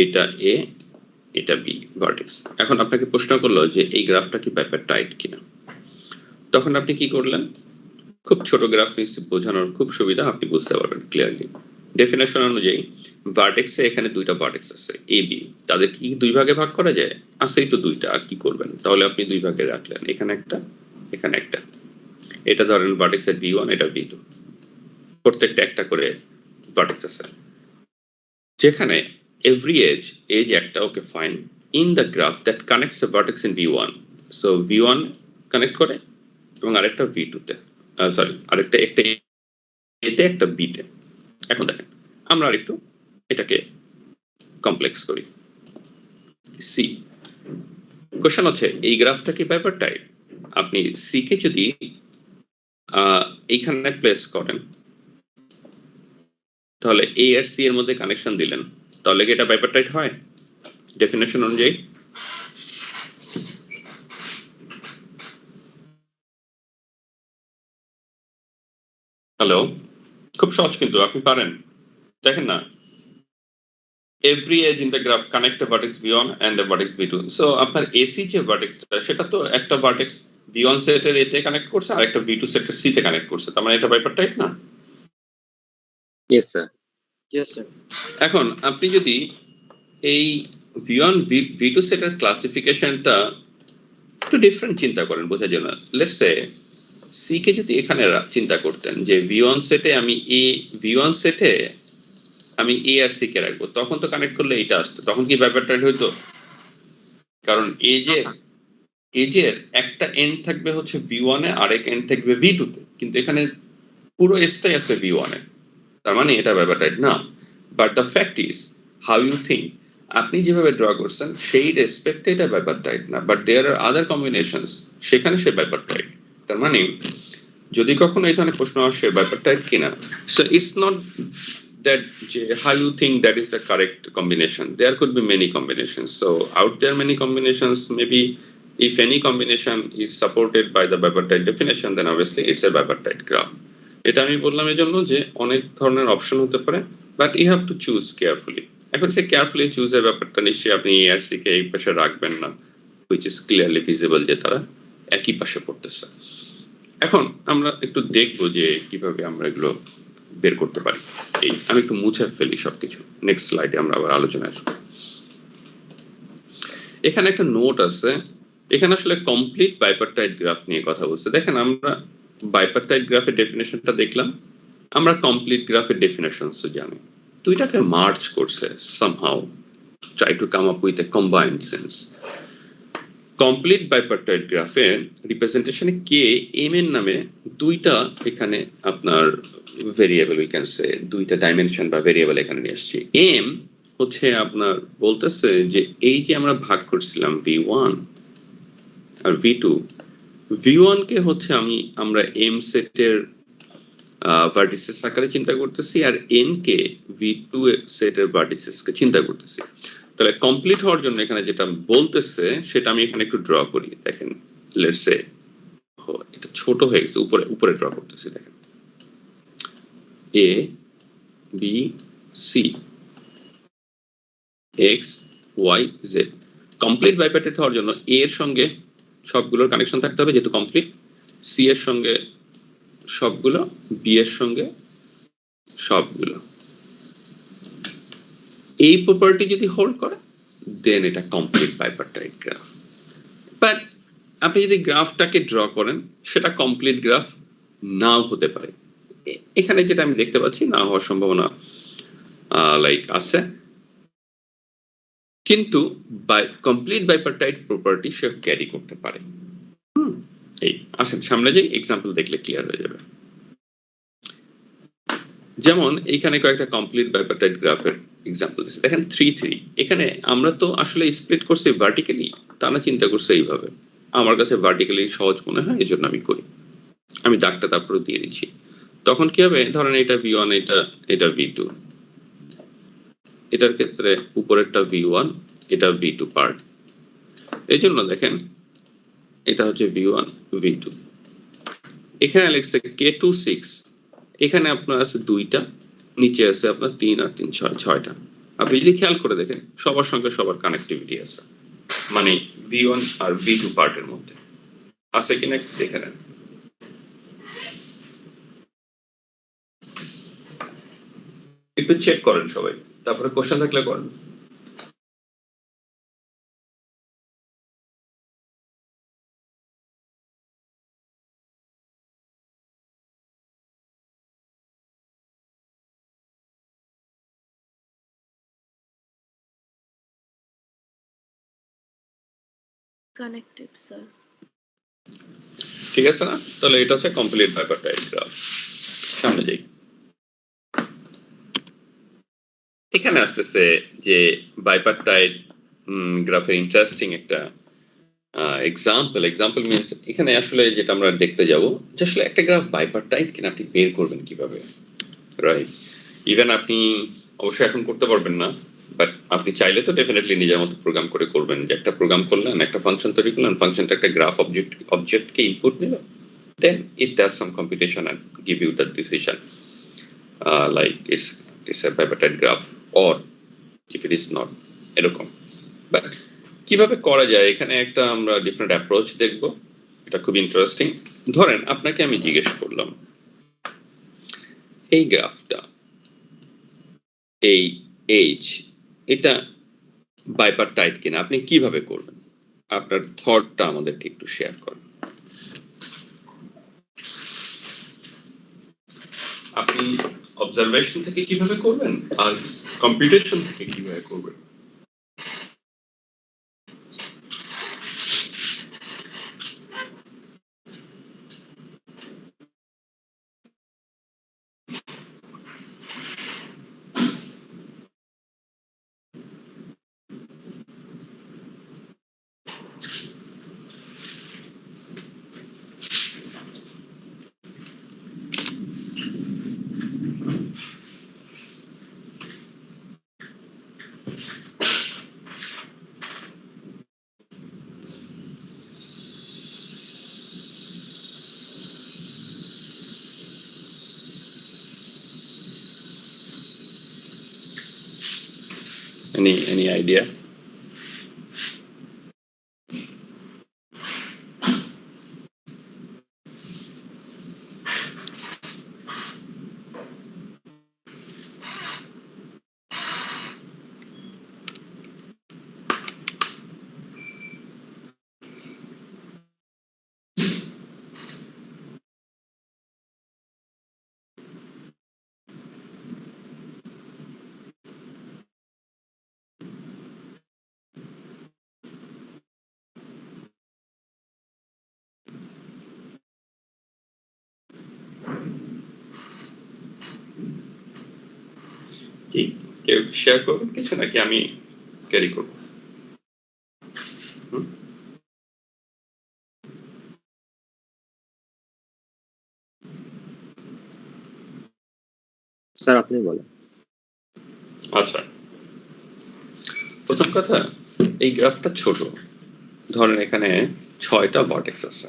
এইটা A, এটা B ভার্টেক্স। এখন আপনাকে প্রশ্ন করলো যে এই গ্রাফটা কি বাইপারটাইট কিনা। তখন আপনি কি করলেন, খুব ছোট গ্রাফ নিচ্ছে, বোঝানোর খুব সুবিধা, আপনি বুঝতে পারবেন ক্লিয়ারলি। ডেফিনেশন অনুযায়ী ভার্টেক্সে এখানে দুইটা ভার্টেক্স আছে A B, তাদের কি দুই ভাগে ভাগ করা যায়? আছেই তো দুইটা, আর কি করবেন? তাহলে আপনি দুই ভাগে রাখলেন, এখানে একটা এখানে একটা। এটা ধরেন ভার্টেক্সের V1, এটা V2, প্রত্যেকটা একটা করে ভার্টেক্স আছে, যেখানে every edge একটা, okay fine, in the graph that connects a vertex in V1, so V1 connect করে এবং আরেকটা V2 তে, সরি আরেকটা একটা এতে একটা B তে। এখন দেখেন আমরা আরেকটু এটাকে কমপ্লেক্স করি। সি কোশ্চেন হচ্ছে এই গ্রাফটা কি বাইপারটাইট? আপনি সি কে যদি এইখানে প্লেস করেন তাহলে এ আর সি এর মধ্যে কানেকশন দিলেন, তাহলে কি এটা বাইপারটাইট হয় ডেফিনেশন অনুযায়ী? হ্যালো, খুব সহজ কিন্তু, আপনি পারেন। দেখেন না, every edge in the graph connect a vertex V1 and a vertex V2, so আপনার AC যে ভার্টেক্সটা সেটা তো একটা ভার্টেক্স V1 সেটের এতে কানেক্ট করছে আর একটা V2 সেটের সি তে কানেক্ট করছে, তার মানে এটা বাইপারটাইট না? Yes, sir. Yes, sir. এখন আপনি যদি এই V1 V2 সেটের ক্লাসিফিকেশনটা একটু ডিফারেন্ট চিন্তা করেন বোঝার জন্য, লেটস সে সি কে যদি এখানে চিন্তা করতেন যে V1 সেটে আমি V1 সেটে আমি এ আর সি কে রাখবো, তখন তো কানেক্ট করলে এটা আসতো, তখন কি ব্যাপারটা হইতো? কারণ এজের একটা এন্ড থাকবে হচ্ছে V1 এ, আরেক এন্ড থাকবে V2 তে, কিন্তু এখানে পুরো এসটাই আছে V1 এ, তার মানে এটা ব্যাপারটাইট না। But the fact is how you think, আপনি যেভাবে ড্র করছেন সেই রেসপেক্টে এটা ব্যাপারটাইট না, but there R other combinations, সেখানে সে ব্যাপারটাইট। তার মানে যদি কখনো এই ধরনের প্রশ্ন আসে ব্যাপারটাইট কিনা, so it's not that how you think that is the correct combination. There could be many combinations, so out there many combinations, maybe if any combination is supported by the bipartite definition, then obviously it's a bipartite graph. এটা আমি বললাম এই জন্য যে অনেক ধরনের option হতে পারে, but you have to choose carefully. এখন সে কেয়ারফুলি চুজের ব্যাপারটা নিশ্চয়ই আপনি এ আর সি কে এই পাশে রাখবেন না, হুইচ ইজ ক্লিয়ারলি ভিজিবল যে তারা একই পাশে পড়তেছে। এখন আমরা একটু দেখবো যে কিভাবে আমরা এগুলো বের করতে পারি। এই আমি একটু মুছে ফেলি সবকিছু, নেক্সট স্লাইডে আমরা আবার আলোচনা আসবো। এখানে একটা নোট আছে, এখানে আসলে কমপ্লিট বাইপারটাইট গ্রাফ নিয়ে কথা বলছে। দেখেন আমরা বাইপারটাইট গ্রাফের ডেফিনেশনটা দেখলাম, আমরা কমপ্লিট গ্রাফের ডেফিনেশনসও জানি, দুইটাকে মার্জ করছে somehow, try to come up with a combined sense. Complete bipartite গ্রাফে রিপ্রেজেন্টেশনে কে এম এর নামে দুইটা এখানে আপনার ভেরিয়েবল, উই ক্যান সে দুইটা ডাইমেনশন বা ভেরিয়েবল এখানে নিয়ে আসছি। এম হচ্ছে আপনার বলতেছে যে এই যে আমরা ভাগ করছিলাম V1 আর V2, V1 কে হচ্ছে আমরা এম সেটের ভার্টিসেস আকারে চিন্তা করতেছি, আর এন কে ভি2 সেটের ভার্টিসেসকে চিন্তা করতেছি। তাহলে কমপ্লিট হওয়ার জন্য এখানে যেটা বলতেছে সেটা আমি এখানে একটু ড্র করি। দেখেন লেটস সে এটা ছোট হয়ে গেছে, উপরে উপরে ড্র করতেছি। দেখেন A B C X Y Z. Complete bipartite হওয়ার জন্য এ এর সঙ্গে সবগুলোর কানেকশন থাকতে হবে যেহেতু কমপ্লিট, সি এর সঙ্গে সবগুলো, বি এর সঙ্গে সবগুলো। এই প্রপার্টি যদি হোল্ড করে দেন এটা কমপ্লিট বাইপার্টাইট গ্রাফ। বাট আপনি যদি গ্রাফটাকে ড্র করেন সেটা কমপ্লিট গ্রাফ নাও হতে পারে। এখানে যেটা আমি দেখতে পাচ্ছি না হওয়ার সম্ভাবনা লাইক আছে, কিন্তু কমপ্লিট বাইপার্টাইট প্রপার্টি সে ক্যারি করতে পারে। এই আসেন সামনে যে এক্সাম্পল দেখলে ক্লিয়ার হয়ে যাবে। যেমন এইখানে কয়েকটা কমপ্লিট বাইপার্টাইট গ্রাফের এক্সাম্পল দিচ্ছি। দেখেন 3 3, এখানে আমরা তো আসলে স্প্লিট করছি ভার্টিক্যালি, তারা চিন্তা করছে এইভাবে। আমার কাছে ভার্টিক্যালি সহজ মনে হয়, এই জন্য আমি করি। আমি দাগটা তারপরে দিয়ে দিচ্ছি। তখন কি হবে, ধরেন এটা ভি1, এটা ভি2, এটার ক্ষেত্রে উপরেরটা ভি1, এটা ভি2 পার্ট। এই জন্য দেখেন এটা হচ্ছে ভি1 ভি2। এখানে লিখছে K26, এখানে আপনার আছে 2টা, নিচে আছে আপনার 3 আর 3 6টা। আপনি যদি খেয়াল করে দেখেন সবার সঙ্গে সবার কানেক্টিভিটি আছে, মানে ভি1 আর ভি2 পার্টের মধ্যে আছে কিনা দেখে নেন। একটু চেক করেন সবাই, তারপরে কোশ্চেন থাকলে করেন। Connected sir. ঠিক আছে না? তাহলে এটা হচ্ছে কমপ্লিট বাইপার্টাইট গ্রাফ। সামনে যাই। এখানে আসতেছে যে বাইপার্টাইট গ্রাফের ইন্টারেস্টিং একটা এক্সাম্পল মিনস এখানে আসলে যেটা আমরা দেখতে যাব যে আসলে একটা গ্রাফ বাইপার্টাইট কিনা আপনি বের করবেন কিভাবে, রাইট? ইভেন আপনি অবশ্যই এখন করতে পারবেন না, বাট আপনি চাইলে তো ডেফিনেটলি নিজের মতো প্রোগ্রাম করে করবেন। যে একটা প্রোগ্রাম করলেন, একটা ফাংশন তৈরি করলেন, ফাংশনটা একটা গ্রাফ অবজেক্টকে ইনপুট নিল, then it does some computation and give you the decision like it's a bipartite graph or if it is not, এরকম। বাট কিভাবে করা যায় এখানে একটা আমরা ডিফারেন্ট অ্যাপ্রোচ দেখব, এটা খুব ইন্টারেস্টিং। ধরেন আপনাকে আমি জিজ্ঞেস করলাম এই গ্রাফটা, এই এইচ, এটা বাইপার্টাইট কিনা আপনি কিভাবে করবেন? আপনার থটটা আমাদেরকে একটু শেয়ার করেন। আপনি অবজারভেশন থেকে কিভাবে করবেন আর কম্পিউটেশন থেকে কিভাবে করবেন? Any idea? কি কেউ শেয়ার করবেন কিছু, নাকি আমি ক্যারি করব? স্যার আপনি বলেন। আচ্ছা, প্রথম কথা, এই গ্রাফটা ছোট। ধরেন এখানে 6টা ভার্টেক্স আছে,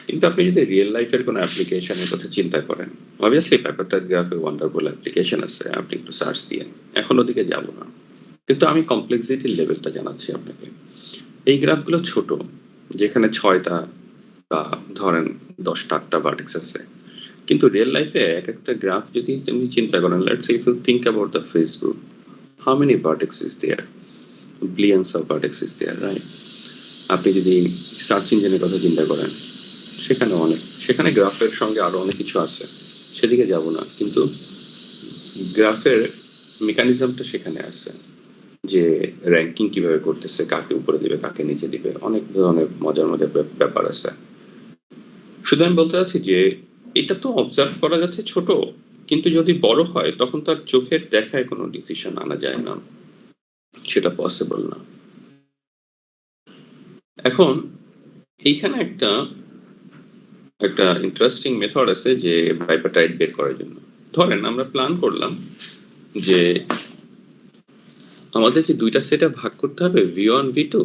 কিন্তু আপনি যদি রিয়েল লাইফের কোনো অ্যাপ্লিকেশনের কথা চিন্তা করেন, অবভিয়াসলি পেপারটার গ্রাফে ওয়ান্ডারফুল অ্যাপ্লিকেশন আছে, আপনি একটু সার্চ দিয়ে, এখন ওদিকে যাব না, কিন্তু আমি কমপ্লেক্সিটির লেভেলটা জানাচ্ছি আপনাকে। এই গ্রাফগুলো ছোট, যেখানে 6টা বা ধরেন 10টা 8টা ভার্টেক্স আছে, কিন্তু রিয়েল লাইফে এক একটা গ্রাফ যদি তুমি চিন্তা করেন, let's if you think about the Facebook, how many vertex is there? Billions of vertex is there, right? আপনি যদি সার্চ ইঞ্জিনের কথা চিন্তা করেন, সেখানে অনেক, সেখানে গ্রাফের সঙ্গে আরো অনেক কিছু আছে, সেদিকে যাব না, কিন্তু গ্রাফের মেকানিজমটা সেখানে আছে, যে র্যাঙ্কিং কিভাবে করতেছে, কাকে উপরে দিবে কাকে নিচে দিবে, অনেক ধরনের মজার মজার ব্যাপার আছে। শুধু আমি বলতে চাচ্ছি যে এটা তো অবজার্ভ করা যাচ্ছে ছোট, কিন্তু যদি বড় হয় তখন তার চোখের দেখায় কোনো ডিসিশন আনা যায় না, সেটা পসিবল না। এখন এইখানে একটা একটা ইন্টারেস্টিং মেথড আছে যে বাইপাটাইট বের করার জন্য। ধরেন আমরা প্ল্যান করলাম যে আমাদেরকে দুইটা সেটে ভাগ করতে হবে, V1 V2।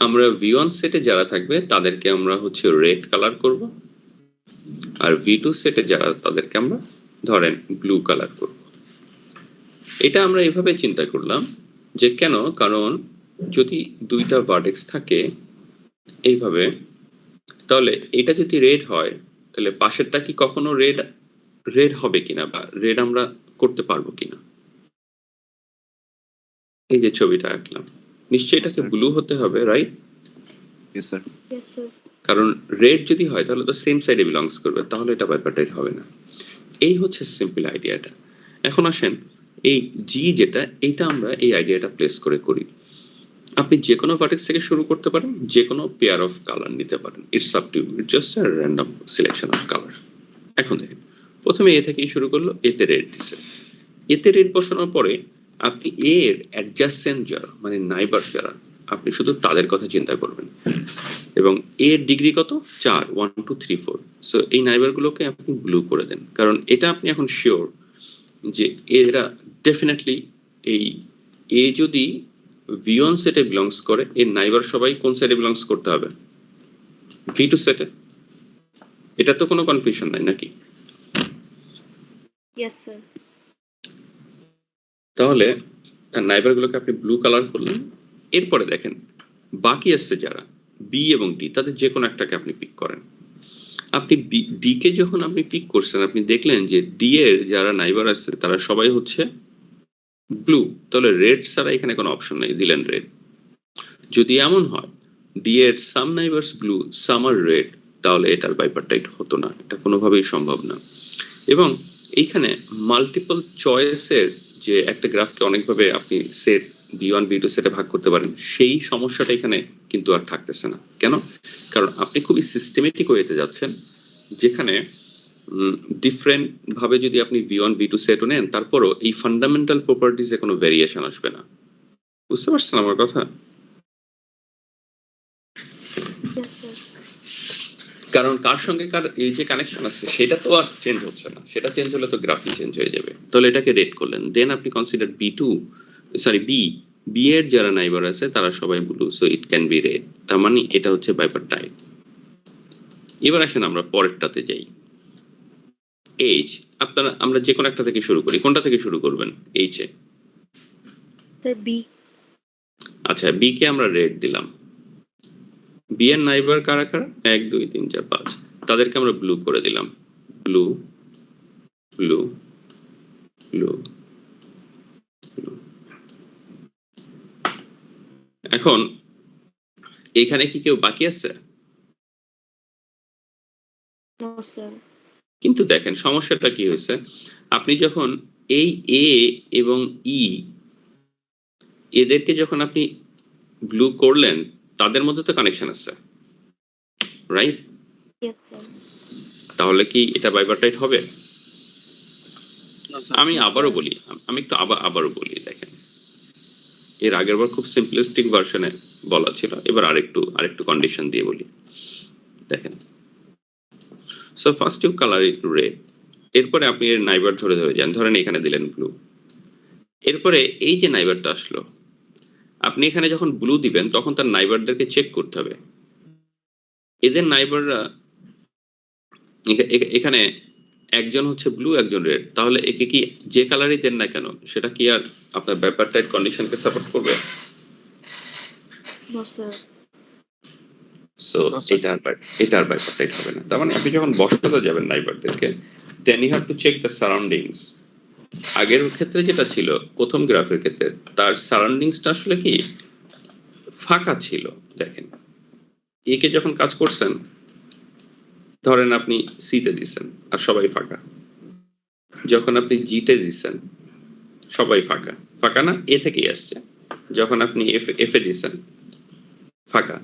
আমরা V1 সেটে যারা থাকবে তাদেরকে আমরা হচ্ছে রেড কালার করব, আর V2 সেটে যারা তাদেরকে আমরা ধরেন ব্লু কালার করব। এটা আমরা এভাবে চিন্তা করলাম যে কেন, কারণ যদি দুইটা ভার্টেক্স থাকে এইভাবে, তাহলে এটা যদি রেড হয় তাহলে পাশেরটা কি কখনো রেড রেড হবে কিনা, বা রেড আমরা করতে পারবো কিনা। এই যে ছবিটা আঁকলাম, নিশ্চয়ই এটাকে ব্লু হতে হবে, right? Yes sir. Yes, sir. কারণ রেড যদি হয় তাহলে তো সেম সাইডে বিলংস করবে, তাহলে এটা বাইপারটাইট হবে না। এই হচ্ছে সিম্পল আইডিয়াটা। এখন আসেন এই জি যেটা, এইটা আমরা এই আইডিয়াটা প্লেস করে করি। আপনি যে কোনো ভার্টেক্স থেকে শুরু করতে পারেন, যে কোনো পেয়ার অফ কালার নিতে পারেন, it's up to you, it's just a random selection of colour. এখন দেখেন, প্রথমে এ থেকেই শুরু করলো, এতে রেড দিছে, এতে রেড বসানোর পরে আপনি এর অ্যাডজাসেন্ট যারা মানে নাইবার যারা, আপনি শুধু তাদের কথা চিন্তা করবেন, এবং এর ডিগ্রি কত 4, 1 2 3 4। সো এই নাইবার গুলোকে আপনি ব্লু করে দেন, কারণ এটা আপনি এখন শিওর যে এরা ডেফিনেটলি এই এ যদি V1 সেটে বিলংস করে, এর নাইবার সবাই কোন সেটে বিলংস করতে হবে? V2 সেটে। এটা তো কোনো কনফিউশন নাই নাকি? Yes, sir. তাহলে তার নাইবার গুলোকে আপনি ব্লু কালার করলেন। এরপরে দেখেন বাকি আছে যারা বি এবং ডি, তাদের যে কোনো একটাকে আপনি পিক করেন। আপনি ডি কে যখন আপনি পিক করছেন, আপনি দেখলেন যে ডি এর যারা নাইবার আছে তারা সবাই হচ্ছে ব্লু, তাহলে রেড ছাড়া এখানে কোনো অপশন নেই, দিলেন রেড। যদি এমন হয় ডি এর সাম নাইবার্স ব্লু, সাম আর রেড, তাহলে এটার বাইপারটাইট হতো না, এটা কোনোভাবেই সম্ভব না। এবং এইখানে মাল্টিপল চয়েসের যে একটা গ্রাফকে অনেকভাবে আপনি সেট B1 B2 সেটে ভাগ করতে পারেন, সেই সমস্যাটা এখানে কিন্তু আর থাকতেছে না। কেন? কারণ আপনি খুবই সিস্টেমেটিক ওয়েতে যাচ্ছেন, যেখানে ডিফারেন্ট ভাবে যদি আপনি V1 B2 সেটও নেন, তারপরও এই ফান্ডামেন্টাল প্রপার্টিজে কোনো ভেরিয়েশন আসবে না। বুঝতে পারছেন আমার কথা? Yes, sir. কারণ কার সঙ্গে কার এই যে কানেকশন আছে সেটা তো আর চেঞ্জ হচ্ছে না, সেটা চেঞ্জ হলে তো গ্রাফই চেঞ্জ হয়ে যাবে। তাহলে এটাকে রেড করলেন, দেন আপনি কনসিডার বি এর যারা নাইবার আছে তারা সবাই blue, so it can be red. তার মানে এটা হচ্ছে বাইপারটাইট। এবার আসেন আমরা পরেরটাতে যাই, এইচ। আপনারা আমরা যে কোনো একটা থেকে শুরু করি, কোনটা থেকে শুরু করবেন? H A. Sir, B. আচ্ছা, বি কে আমরা রেড দিলাম। বি এর নাইবার কারা কারা? 1 2 3 4 5, তাদেরকে আমরা ব্লু করে দিলাম। Blue blue blue blue. এখন এইখানে কি কেউ বাকি আছে? No, sir. কিন্তু দেখেন সমস্যাটা কি হয়েছে, আপনি যখন এই এ এবং ই এদেরকে যখন আপনি ব্লু করলেন, তাদের মধ্যে তো কানেকশন আছে, রাইট? Yes, sir. তাহলে কি এটা বাইপারটাইট হবে? No, sir. আমি No, আবারও sir. বলি, আমি একটু আবারও বলি, দেখেন এর আগের বার খুব সিম্পলিস্টিক ভার্সনে বলা ছিল, এবার আরেকটু কন্ডিশন দিয়ে বলি। দেখেন, so first you colour it red, এরপরে আপনি এর নাইবার ধরে ধরে যান, ধরেন এখানে দিলেন ব্লু, এরপরে এই যে নাইবারটা আসলো, আপনি এখানে যখন ব্লু দিবেন তখন তার নাইবারদেরকে চেক করতে হবে। এদের নাইবাররা এখানে একজন হচ্ছে ব্লু, একজন রেড, তাহলে একে কি যে কালারই দেন না কেন সেটা কি আর আপনার ব্যাপারটার কন্ডিশনকে সাপোর্ট করবে? No sir. So No, sir. এটার ব্যাপারটা এটা হবে না। তার মানে আপনি যখন বসাতে যাবেন নাইবারদেরকে, then you have to check the surroundings. আগের ক্ষেত্রে যেটা ছিল, প্রথম গ্রাফের ক্ষেত্রে তার সারাউন্ডিংসটা আসলে কি ফাঁকা ছিল। দেখেন একে যখন কাজ করছেন, ধরেন আপনি সিতে দিচ্ছেন আর সবাই ফাঁকা, যখন আপনি জিতে দিচ্ছেন সবাই ফাঁকা, ফাঁকা না এ থেকেই আসছে, যখন আপনি এফ এ দিচ্ছেন ফাঁকা,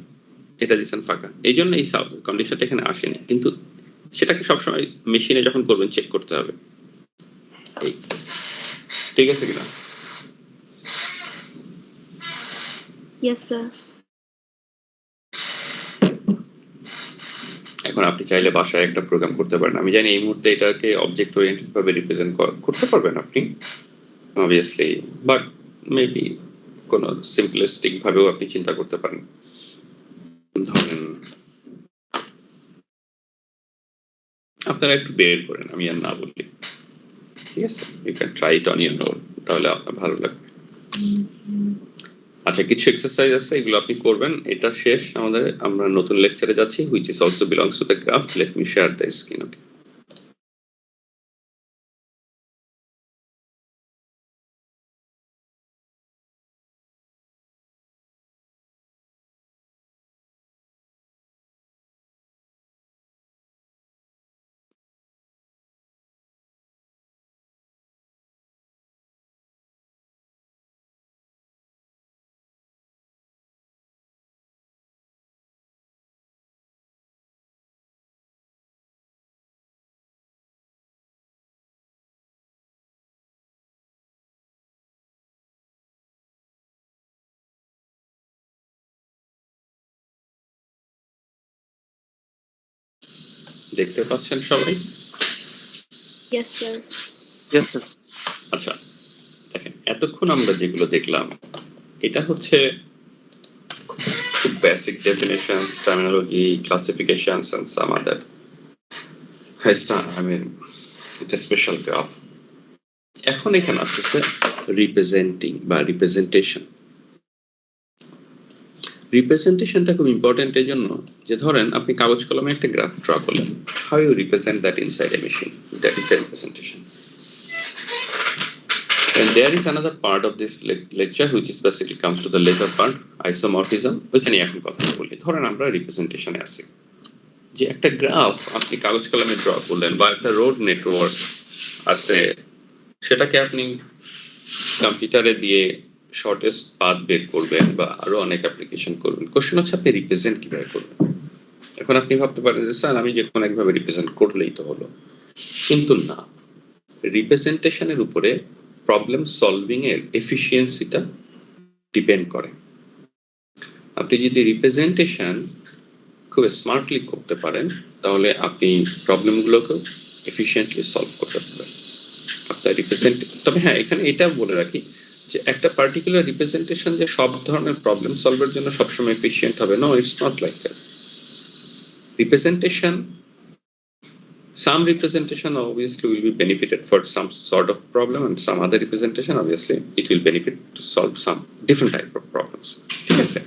এটা দিচ্ছেন ফাঁকা, এই জন্য এই কন্ডিশনটা এখানে আসেনি, কিন্তু সেটাকে সবসময় মেশিনে যখন করবেন চেক করতে হবে। এই ঠিক আছে কিনা? Yes sir. এখন আপনি চাইলে বাসায় একটা প্রোগ্রাম করতে পারেন, আমি জানি এই মুহূর্তে এটাকে অবজেক্ট ওরিয়েন্টেড ভাবে রিপ্রেজেন্ট করতে পারবেন আপনি অবভিয়াসলি, বাট মেবি কোনো সিম্পলিস্টিক ভাবেও আপনি চিন্তা করতে পারেন। ধরেন আপনারা একটু বের করেন, আমি আর না বললি, ঠিক আছে, you can try it on your own, তাহলে আপনার ভালো লাগবে। আচ্ছা, কিছু এক্সারসাইজ আছে, এগুলো আপনি করবেন। এটা শেষ আমাদের, আমরা নতুন লেকচারে যাচ্ছি, which is also belongs to the graph. Let me share the screen. Okay, দেখতে পাচ্ছেন সবাই? Yes sir. Yes, sir. আচ্ছা, দেখেন এতক্ষণ আমরা যেগুলো দেখলাম, এটা হচ্ছে খুব basic definitions, terminology, classifications and some other special graph. এখন এখানে আসছে রিপ্রেজেন্টিং বা রিপ্রেজেন্টেশন। রিপ্রেজেন্টেশনটা খুব ইম্পর্টেন্ট এই জন্য যে ধরেন আপনি কাগজ কলমে একটা গ্রাফ ড্র করলেন, how you represent that inside a machine, that is a representation. And there is another part of this lecture which is basically comes to the later part, isomorphism, ওইটা নিয়ে এখন কথা বলি। ধরেন আমরা রিপ্রেজেন্টেশনে আছি, যে একটা গ্রাফ আপনি কাগজ কলমে ড্র করলেন, বা একটা রোড নেটওয়ার্ক আছে, সেটাকে আপনি কম্পিউটারে দিয়ে শর্টেস্ট পাথ বের করবেন বা আরো অনেক অ্যাপ্লিকেশন করবেন। কোশ্চেন হচ্ছে আপনি রিপ্রেজেন্ট কিভাবে করবেন। এখন আপনি ভাবতে পারেন যে স্যার আমি যে কোনো একভাবে রিপ্রেজেন্ট করলেই তো হলো, কিন্তু না, রিপ্রেজেন্টেশনের উপরে প্রবলেম সলভিং এর এফিসিয়েন্সিটা ডিপেন্ড করে। আপনি যদি রিপ্রেজেন্টেশন খুব স্মার্টলি করতে পারেন, তাহলে আপনি প্রবলেমগুলোকে এফিসিয়েন্টলি সলভ করতে পারবেন আপনার রিপ্রেজেন্ট। তবে হ্যাঁ, এখানে এটা বলে রাখি যে একটা পার্টিকুলার রিপ্রেজেন্টেশন যে সব ধরনের প্রবলেম সলভের জন্য সবসময় এফিসিয়েন্ট হবে, no, it's not like that. Representation, some representation obviously will be benefited for some sort of problem, and some other representation obviously it will benefit to solve some different type of problems. ঠিক আছে,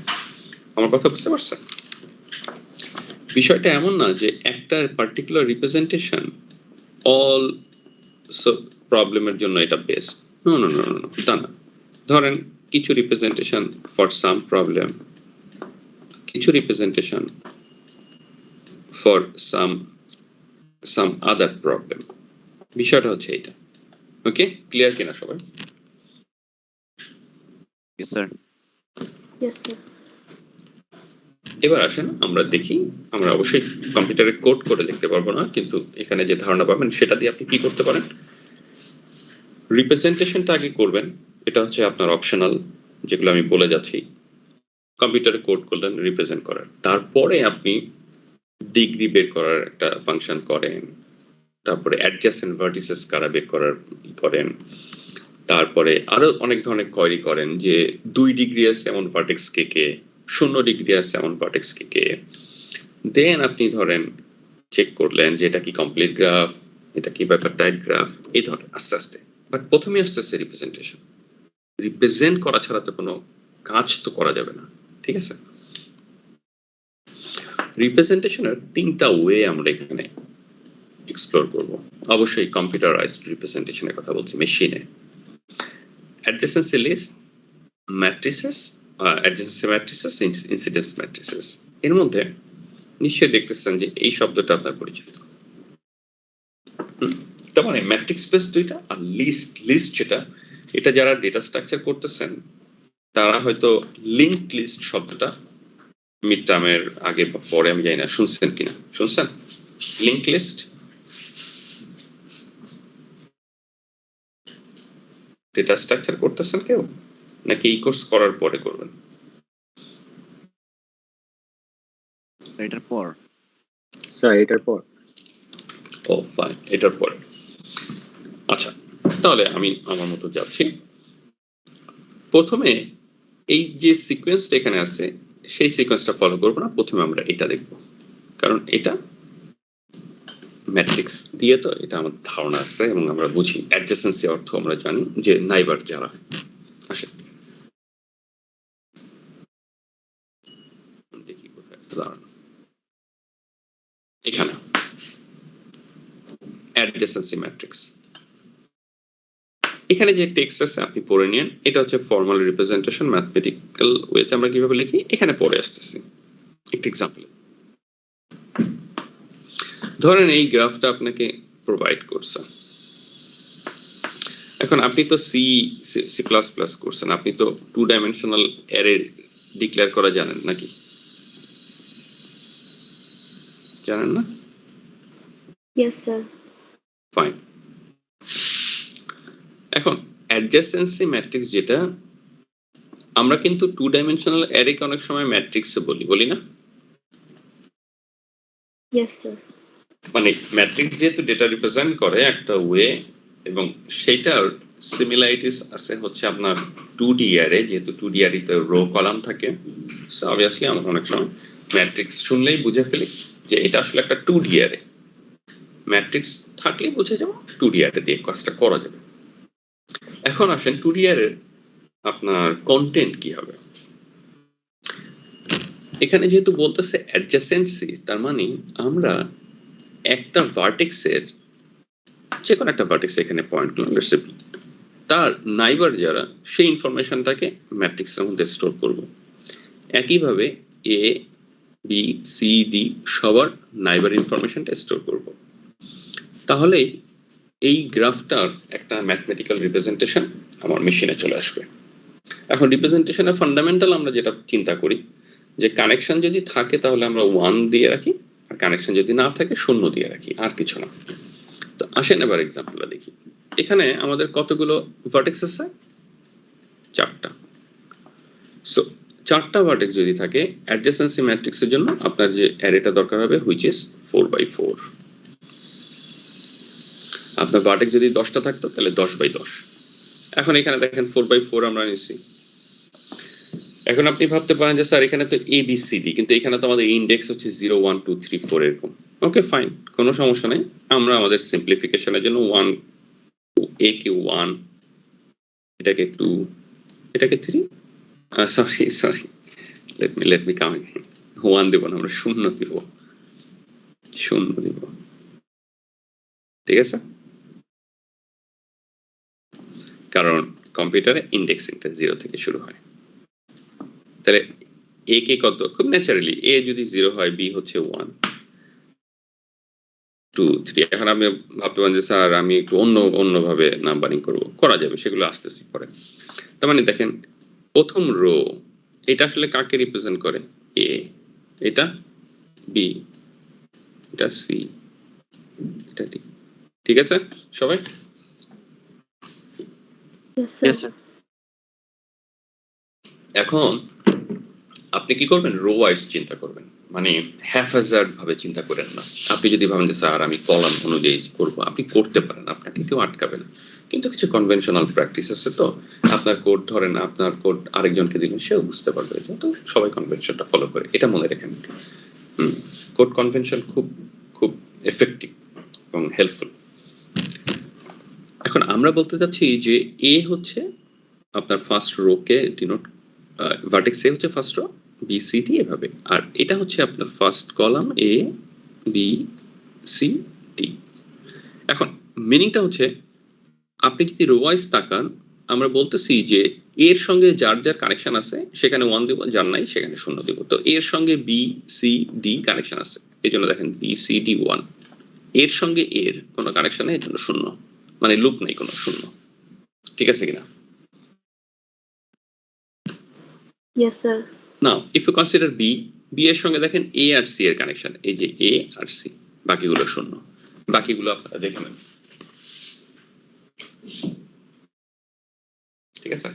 আমার কথা বুঝতে পারছেন? বিষয়টা এমন না যে একটা পার্টিকুলার রিপ্রেজেন্টেশন অল প্রবলেমের জন্য এটা best, no no no no, তা না। ধরেন কিছু রিপ্রেজেন্টেশন ফর সাম প্রবলেম, কিছু representation for some other problem. বিষয়টা হচ্ছে এইটা। ওকে, ক্লিয়ার কিনা সবাই? Yes, sir. Yes sir. এবার আসেন আমরা দেখি, আমরা অবশ্যই কম্পিউটারে কোড করে লিখতে পারবো না, কিন্তু এখানে যে ধারণা পাবেন সেটা দিয়ে আপনি কি করতে পারেন। রিপ্রেজেন্টেশনটা আগে করবেন, এটা হচ্ছে আপনার অপশনাল, যেগুলো আমি বলে যাচ্ছি। কম্পিউটারে কোড করলেন রিপ্রেজেন্ট করার, তারপরে আপনি ডিগ্রি বের করার একটা ফাংশন করেন, তারপরে অ্যাডজাসেন্ট ভার্টিসেস কারা বের করার করেন, তারপরে আরো অনেক ধরনের কোয়েরি করেন যে 2 ডিগ্রি আছে এমন ভার্টেক্স কে 0 ডিগ্রি আছে এমন ভার্টেক্স কে দেন আপনি ধরেন চেক করলেন যে এটা কি কমপ্লিট গ্রাফ, এটা কি বাইপার্টাইট গ্রাফ, এই ধরনের আস্তে আস্তে। বাট প্রথমে আসতেছে রিপ্রেজেন্টেশন। রিপ্রেজেন্ট করা ছাড়া তো কোনো কাজ তো করা যাবে না, ঠিক আছে? রিপ্রেজেন্টেশনের 3টা ওয়ে আমরা এখানে এক্সপ্লোর করব। অবশ্যই কম্পিউটারাইজড রিপ্রেজেন্টেশনের কথা বলছি, মেশিনে। Adjacency list, matrices, adjacency matrices, incidence matrices. এর মধ্যে নিশ্চয়ই দেখতেছেন যে এই শব্দটা আপনার পরিচিত। তার মানে ম্যাট্রিক্স বেস দুইটা আর লিস্ট যেটা, এটা যারা ডেটা স্ট্রাকচার করতেছেন তারা হয়তো লিঙ্ক লিস্ট শব্দটা মিড টার্মের আগে বা পরে আমি জানি না শুনছেন কিনা। শুনছেন লিঙ্ক লিস্ট? ডেটা স্ট্রাকচার করতেছেন কেউ, নাকি এই কোর্স করার পরে করবেন? এটার পর স্যার এটার পর। ও ফাইন, এটার পরে। আচ্ছা, তাহলে আমি আমার মতো যাচ্ছি। প্রথমে এই যে সিকোয়েন্সটা এখানে আছে সেই সিকোয়েন্সটা ফলো করবো না, প্রথমে আমরা এটা দেখব, কারণ এটা ম্যাট্রিক্স দিয়ে তো এটা আমার ধারণা আছে এবং আমরা বুঝি। অ্যাডজেসেন্সি অর্থ আমরা জানি যে নাইবার যারা। আসে দেখি কোথায় আছে, দাঁড়ান। এখানে অ্যাডজেসেন্সি ম্যাট্রিক্স, এখানে যে টেক্সট আছে আপনি পড়ে নিন। এটা হচ্ছে ফর্মাল রিপ্রেজেন্টেশন, ম্যাথমেটিক্যাল ওয়েতে আমরা কিভাবে লিখি এখানে পড়ে আসতেছি। একটা এক্সাম্পল ধরেন, এই গ্রাফটা আপনাকে প্রোভাইড করছে। এখন আপনি তো সি প্লাস প্লাস করছেন, আপনি তো 2 ডাইমেনশনাল অ্যারে ডিক্লেয়ার করা জানেন নাকি? জানেন না? Yes sir. ফাইন। এখন অ্যাডজেসেন্সি ম্যাট্রিক্স যেটা, আমরা কিন্তু 2 ডাইমেনশনাল অ্যারেকে অনেক সময় ম্যাট্রিক্স বলি না? Yes sir. মানে ম্যাট্রিক্স যেহেতু ডেটা রিপ্রেজেন্ট করে একটা ওয়ে, এবং সেইটার সিমিলারিটিস আছে হচ্ছে আপনার 2D অ্যারে, যেহেতু 2D অ্যারেতে রো কলাম থাকে। সো অবভিয়াসলি আমরা অনেক সময় ম্যাট্রিক্স শুনলেই বুঝে ফেলি যে এটা আসলে একটা 2D অ্যারে। ম্যাট্রিক্স থাকলেই বুঝে যাবো 2D অ্যারে দিয়ে কাজটা করা যাবে। এখন আসেন 2D অ্যারের আপনার কন্টেন্ট কি হবে। এখানে যেহেতু বলতেছে অ্যাডজাসেন্সি, তার মানে আমরা একটা ভার্টেক্সের, যে কোনো একটা ভার্টেক্স এখানে পয়েন্ট করলাম, তার নাইবার যারা সেই ইনফরমেশনটাকে ম্যাট্রিক্সের মধ্যে স্টোর করব। একইভাবে এ বি সি ডি সবার নাইবার ইনফরমেশনটা স্টোর করব। তাহলে এই গ্রাফটার একটা ম্যাথমেটিক্যাল রিপ্রেজেন্টেশন আমার মেশিনে চলে আসবে। এখন রিপ্রেজেন্টেশনের ফান্ডামেন্টাল আমরা যেটা চিন্তা করি যে কানেকশন যদি থাকে তাহলে আমরা 1 দিয়ে রাখি, আর কানেকশন যদি না থাকে 0 দিয়ে রাখি, আর কিছু না। তো আসেন এবার এক্সাম্পলটা দেখি। এখানে আমাদের কতগুলো ভার্টেক্স আছে? 4টা। সো 4টা ভার্টেক্স যদি থাকে, অ্যাডজেসেন্সি ম্যাট্রিক্সের জন্য আপনার যে অ্যারেটা দরকার হবে হুইচ ইজ 4x4। আপনার ভার্টেক্স যদি 10টা থাকতো তাহলে 10x10। এখন এখানে দেখেন 4x4 আমরা নিছি। এখন আপনি ভাবতে পারেন যে স্যার এখানে তো ABCD, কিন্তু এখানে তো আমাদের ইন্ডেক্স হচ্ছে 0 1 2 3 4 এরকম। ওকে ফাইন, কোনো সমস্যা নেই। আমরা আমাদের সিম্পলিফিকেশনের জন্য 1 A কে 1, এটাকে 2, এটাকে 3, sorry let me come again. 1 দেব না, আমরা 0 দেব, 0 দেব, ঠিক আছে? কারণ কম্পিউটারে ইন্ডেক্সিংটা 0 থেকে শুরু হয়। তাহলে A কে কত? খুব ন্যাচারালি A যদি 0 হয়, B হচ্ছে 1 2 3। এখন আপনি ভাবতে পারেন যে স্যার আমি একটু অন্যভাবে নাম্বারিং করব, করা যাবে, সেগুলো আসতেছি পরে। তার মানে দেখেন প্রথম রো এটা আসলে কাকে রিপ্রেজেন্ট করে? A, এটা B, এটা C, এটা D। ঠিক আছে সবাই? Yes yes sir. স্যার। এখন আপনি কি করবেন? রো ওয়াইজ চিন্তা করবেন। মানে হ্যাফাজার্ড ভাবে চিন্তা করেন না। আপনি যদি ভাবেন যে স্যার আমি কলাম অনুযায়ী করব, আপনি করতে পারেন, আপনাকে কেউ আটকাবে না। কিন্তু কিছু কনভেনশনাল প্র্যাকটিস আছে, তো আপনার কোড ধরেন, আপনার কোড আরেকজনকে দিলেন, সেও বুঝতে পারবে, তো সবাই কনভেনশনটা ফলো করে, এটা মনে রাখেন। কোড কনভেনশন খুব খুব এফেক্টিভ এবং হেল্পফুল। এখন আমরা বলতে চাচ্ছি যে এ হচ্ছে আপনার ফার্স্ট রোকে ডিনোট, ভার্টেক্স এ হচ্ছে first row, B C D এভাবে, আর এটা হচ্ছে আপনার first column A B C D. এখন মিনিংটা হচ্ছে আপনি যদি রো ওয়াইজ তাকান, আমরা বলতেছি যে এর সঙ্গে যার যার কানেকশন আছে সেখানে 1 দিব, যার নাই সেখানে 0 দিব। তো এর সঙ্গে বি সি ডি কানেকশন আছে, এই জন্য দেখেন বি সি ডি 1, এর সঙ্গে এর কোনো কানেকশন নেই, এর জন্য 0, মানে লুপ নেই কোনো, 0। ঠিক আছে কিনা? Yes sir. Now if you consider B, B এর সঙ্গে দেখেন এ আর সি এর কানেকশন, এই যে এ আর সি, বাকিগুলো 0, বাকিগুলো আপনারা দেখে নেন। ঠিক আছে,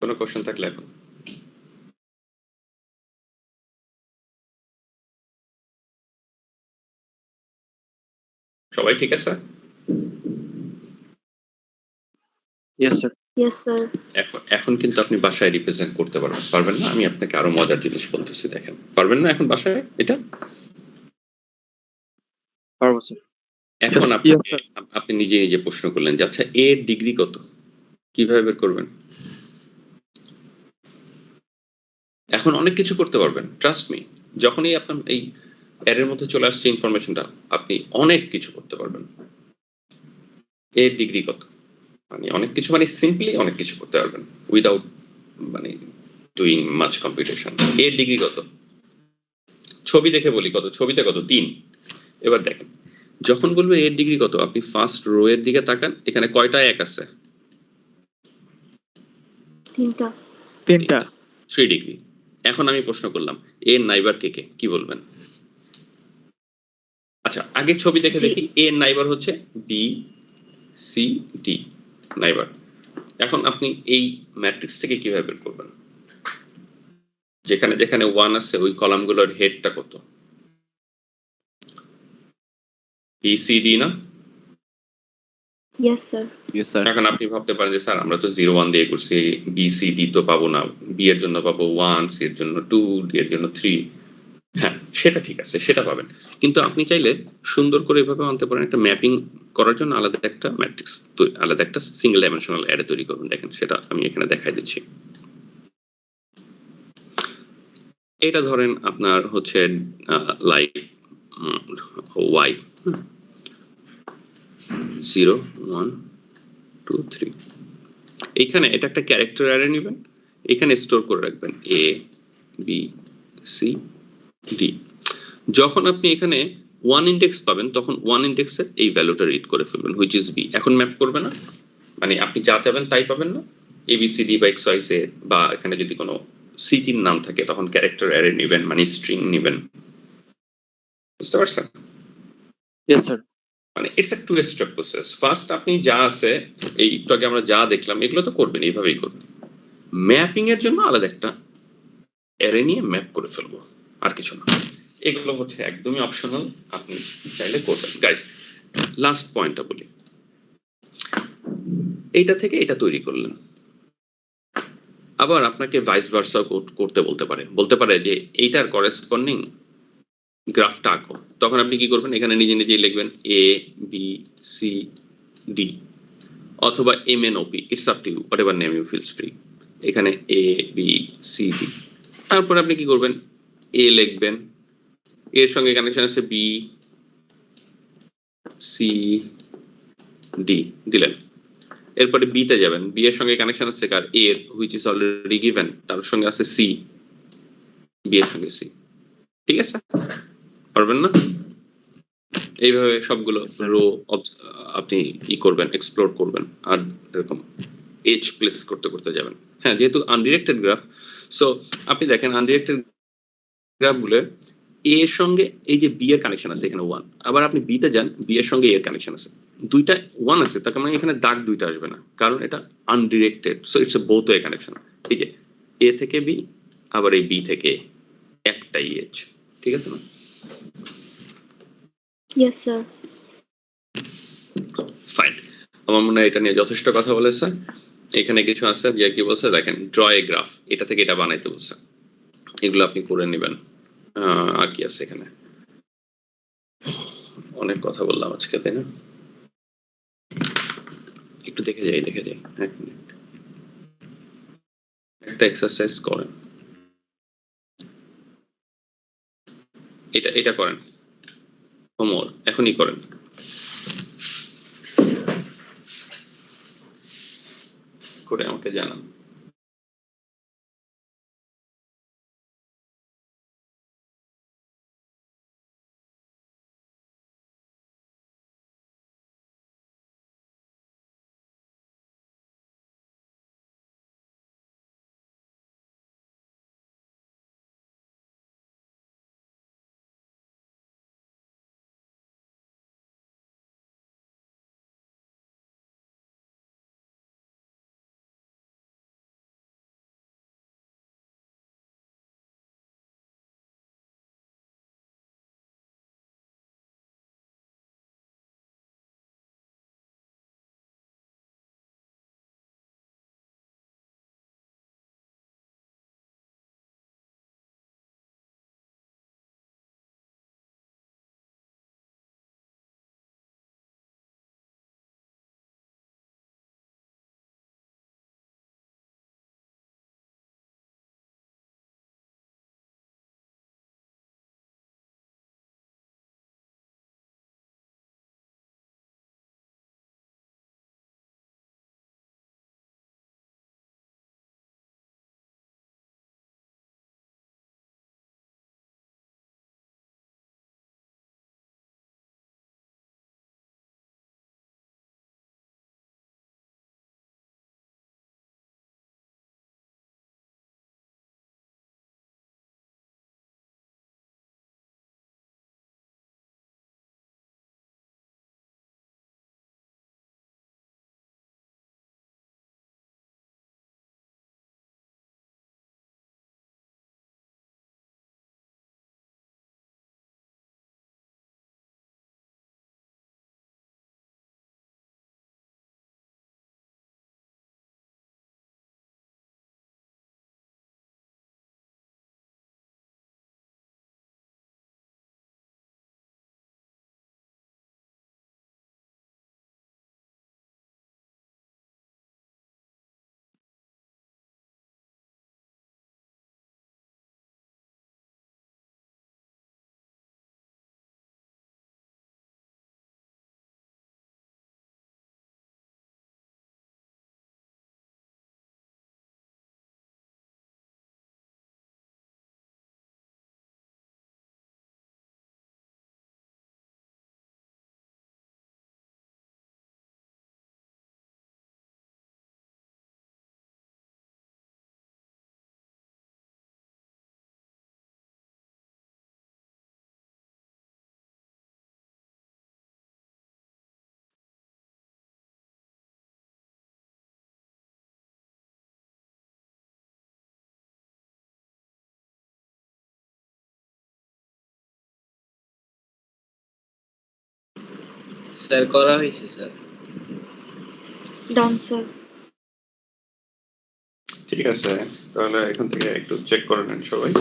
কোনো কোশ্চেন থাকলে এখন। সবাই ঠিক আছে? Yes sir. Yes sir. এখন কিন্তু আপনি বাসায় রিপ্রেজেন্ট করতে পারবেন না? আমি আপনাকে আরো মজার জিনিস বলতেছি, দেখেন। পারবেন না এখন বাসায় এটা? পারবো স্যার। এখন Yes, sir. আপনি নিজে নিজে প্রশ্ন করলেন যে আচ্ছা এর ডিগ্রি কত, কিভাবে বের করবেন? এখন অনেক কিছু করতে পারবেন, ট্রাস্ট মি। যখনই আপনার এই এর মধ্যে চলে আসছে ইনফরমেশনটা, আপনি অনেক কিছু করতে পারবেন। এর ডিগ্রি কত, মানে অনেক কিছু, মানে সিম্পলি অনেক কিছু করতে পারবেন উইদাউট মানে ডুইং মাচ কম্পিউটেশন। এর ডিগ্রি কত? ছবি দেখে বলি কত, ছবিতে কত? 3। এবার দেখেন, যখন বলবে এর ডিগ্রি কত, আপনি ফার্স্ট রো এর দিকে তাকান, এখানে কয়টা এক আছে? 3টা। 3 ডিগ্রি। এখন আমি প্রশ্ন করলাম এর নাইবার কে কে, কি বলবেন? আচ্ছা আগে ছবি দেখে জি। দেখি, এর নাইবার হচ্ছে বি সি ডি নাইবার। এখন আপনি এই ম্যাট্রিক্স থেকে কিভাবে বের করবেন? যেখানে যেখানে 1 আছে ওই কলামগুলোর হেডটা কত? বি সি ডি না? Yes sir. Yes sir. এখন আপনি ভাবতে পারেন যে স্যার আমরা তো 0 1 দিয়ে করছি, বি সি ডি তো পাবো না, বি এর জন্য পাবো 1, সি এর জন্য 2, ডি এর জন্য 3। হ্যাঁ সেটা ঠিক আছে, সেটা পাবেন, কিন্তু আপনি চাইলে সুন্দর করে এভাবে আনতে পারেন, একটা ম্যাপিং করার জন্য আলাদা একটা ম্যাট্রিক্স, আলাদা একটা সিঙ্গেল ডাইমেনশনাল অ্যারে তৈরি করবেন। দেখেন সেটা আমি এখানে দেখাই দিচ্ছি। এটা ধরেন আপনার হচ্ছে লাইক ওয়াই 0 1 2 3, এইখানে এটা একটা ক্যারেক্টার অ্যারে নেবেন, এখানে স্টোর করে রাখবেন এ বি সি ডি। যখন আপনি এখানে 1 ইন্ডেক্স পাবেন, তখন 1 ইন্ডেক্সের এই ভ্যালুটা রিড করে ফেলবেন, হুইচ ইজ বি। এখন ম্যাপ করবে না, মানে আপনি যা চাবেন তাই পাবেন না, এ বি সি ডি বা এক্স ওয়াই জেড, বা এখানে যদি কোনো সিটির নাম থাকে তখন ক্যারেক্টার অ্যারে নেবেন, মানে স্ট্রিং নেবেন। বুঝতে পারছেন? Yes sir. মানে it's a two step process. First আপনি যা আছে, এই একটু আগে আমরা যা দেখলাম এগুলো তো করবেন, এইভাবেই করবেন। ম্যাপিং এর জন্য আলাদা একটা অ্যারে নিয়ে ম্যাপ করে ফেলবো, আর কিছু না। এগুলো হচ্ছে একদমই অপশনাল, আপনি চাইলে করবেন। গাইস লাস্ট পয়েন্টটা বলি, এইটা থেকে এটা তৈরি করলেন, আবার আপনাকে ভাইস ভার্সা করতে বলতে পারে যে এইটার করেসপন্ডিং গ্রাফটা আঁকো। তখন আপনি কি করবেন, এখানে নিজে নিজেই লিখবেন এ বি সি ডি অথবা M N O P, it's up to you, whatever name you feels free. এখানে এ বি সি ডি, তারপর আপনি কি করবেন, এ লিখবেন, এর সঙ্গে কানেকশন আছে বি সি ডি দিলেন। এরপরে বি তে যাবেন, বি এর সঙ্গে কানেকশন আছে কার, এর, হুইচ ইজ অলরেডি গিভেন, তার সঙ্গে আছে সি, বি এর সঙ্গে সি। ঠিক আছে? পারবেন না? এইভাবে সবগুলো রো আপনি ই করবেন, এক্সপ্লোর করবেন, আর এরকম এজ প্লেস করতে করতে যাবেন। হ্যাঁ, যেহেতু আনডিরেক্টেড গ্রাফ, সো আপনি দেখেন আনডিরেক্টেড গ্রাফ গুলো এ এর সঙ্গে এই যে বি এর কানেকশন আছে এখানে 1, আবার আপনি বি তে যান, বি এর সঙ্গে এর কানেকশন আছে, দুইটা 1 আছে, তার মানে এখানে দাগ দুইটা আসবে না, কারণ এটা undirected, so it's a both way connection. এই যে এ থেকে বি, আবার এই বি থেকে একটাই এজ, ঠিক আছে না? Yes sir. ফাইন, আমার মনে হয় এটা নিয়ে যথেষ্ট কথা বলেছে। এখানে কিছু আছে যে কি বলছে দেখেন, ড্র এ গ্রাফ, এটা থেকে এটা বানাইতে বলছে, এগুলো আপনি করে নেবেন। আর কি আছে এখানে, অনেক কথা বললাম আজকে, তাই না? একটু দেখে যাই এক মিনিট, একটা এক্সারসাইজ করেন, এটা করেন, হোমওয়ার্ক এখনই করেন। করে আমাকে জানান। স্যার করা হয়েছে স্যার। Done sir. ঠিক আছে, তাহলে এখান থেকে একটু চেক করে নেন সবাই।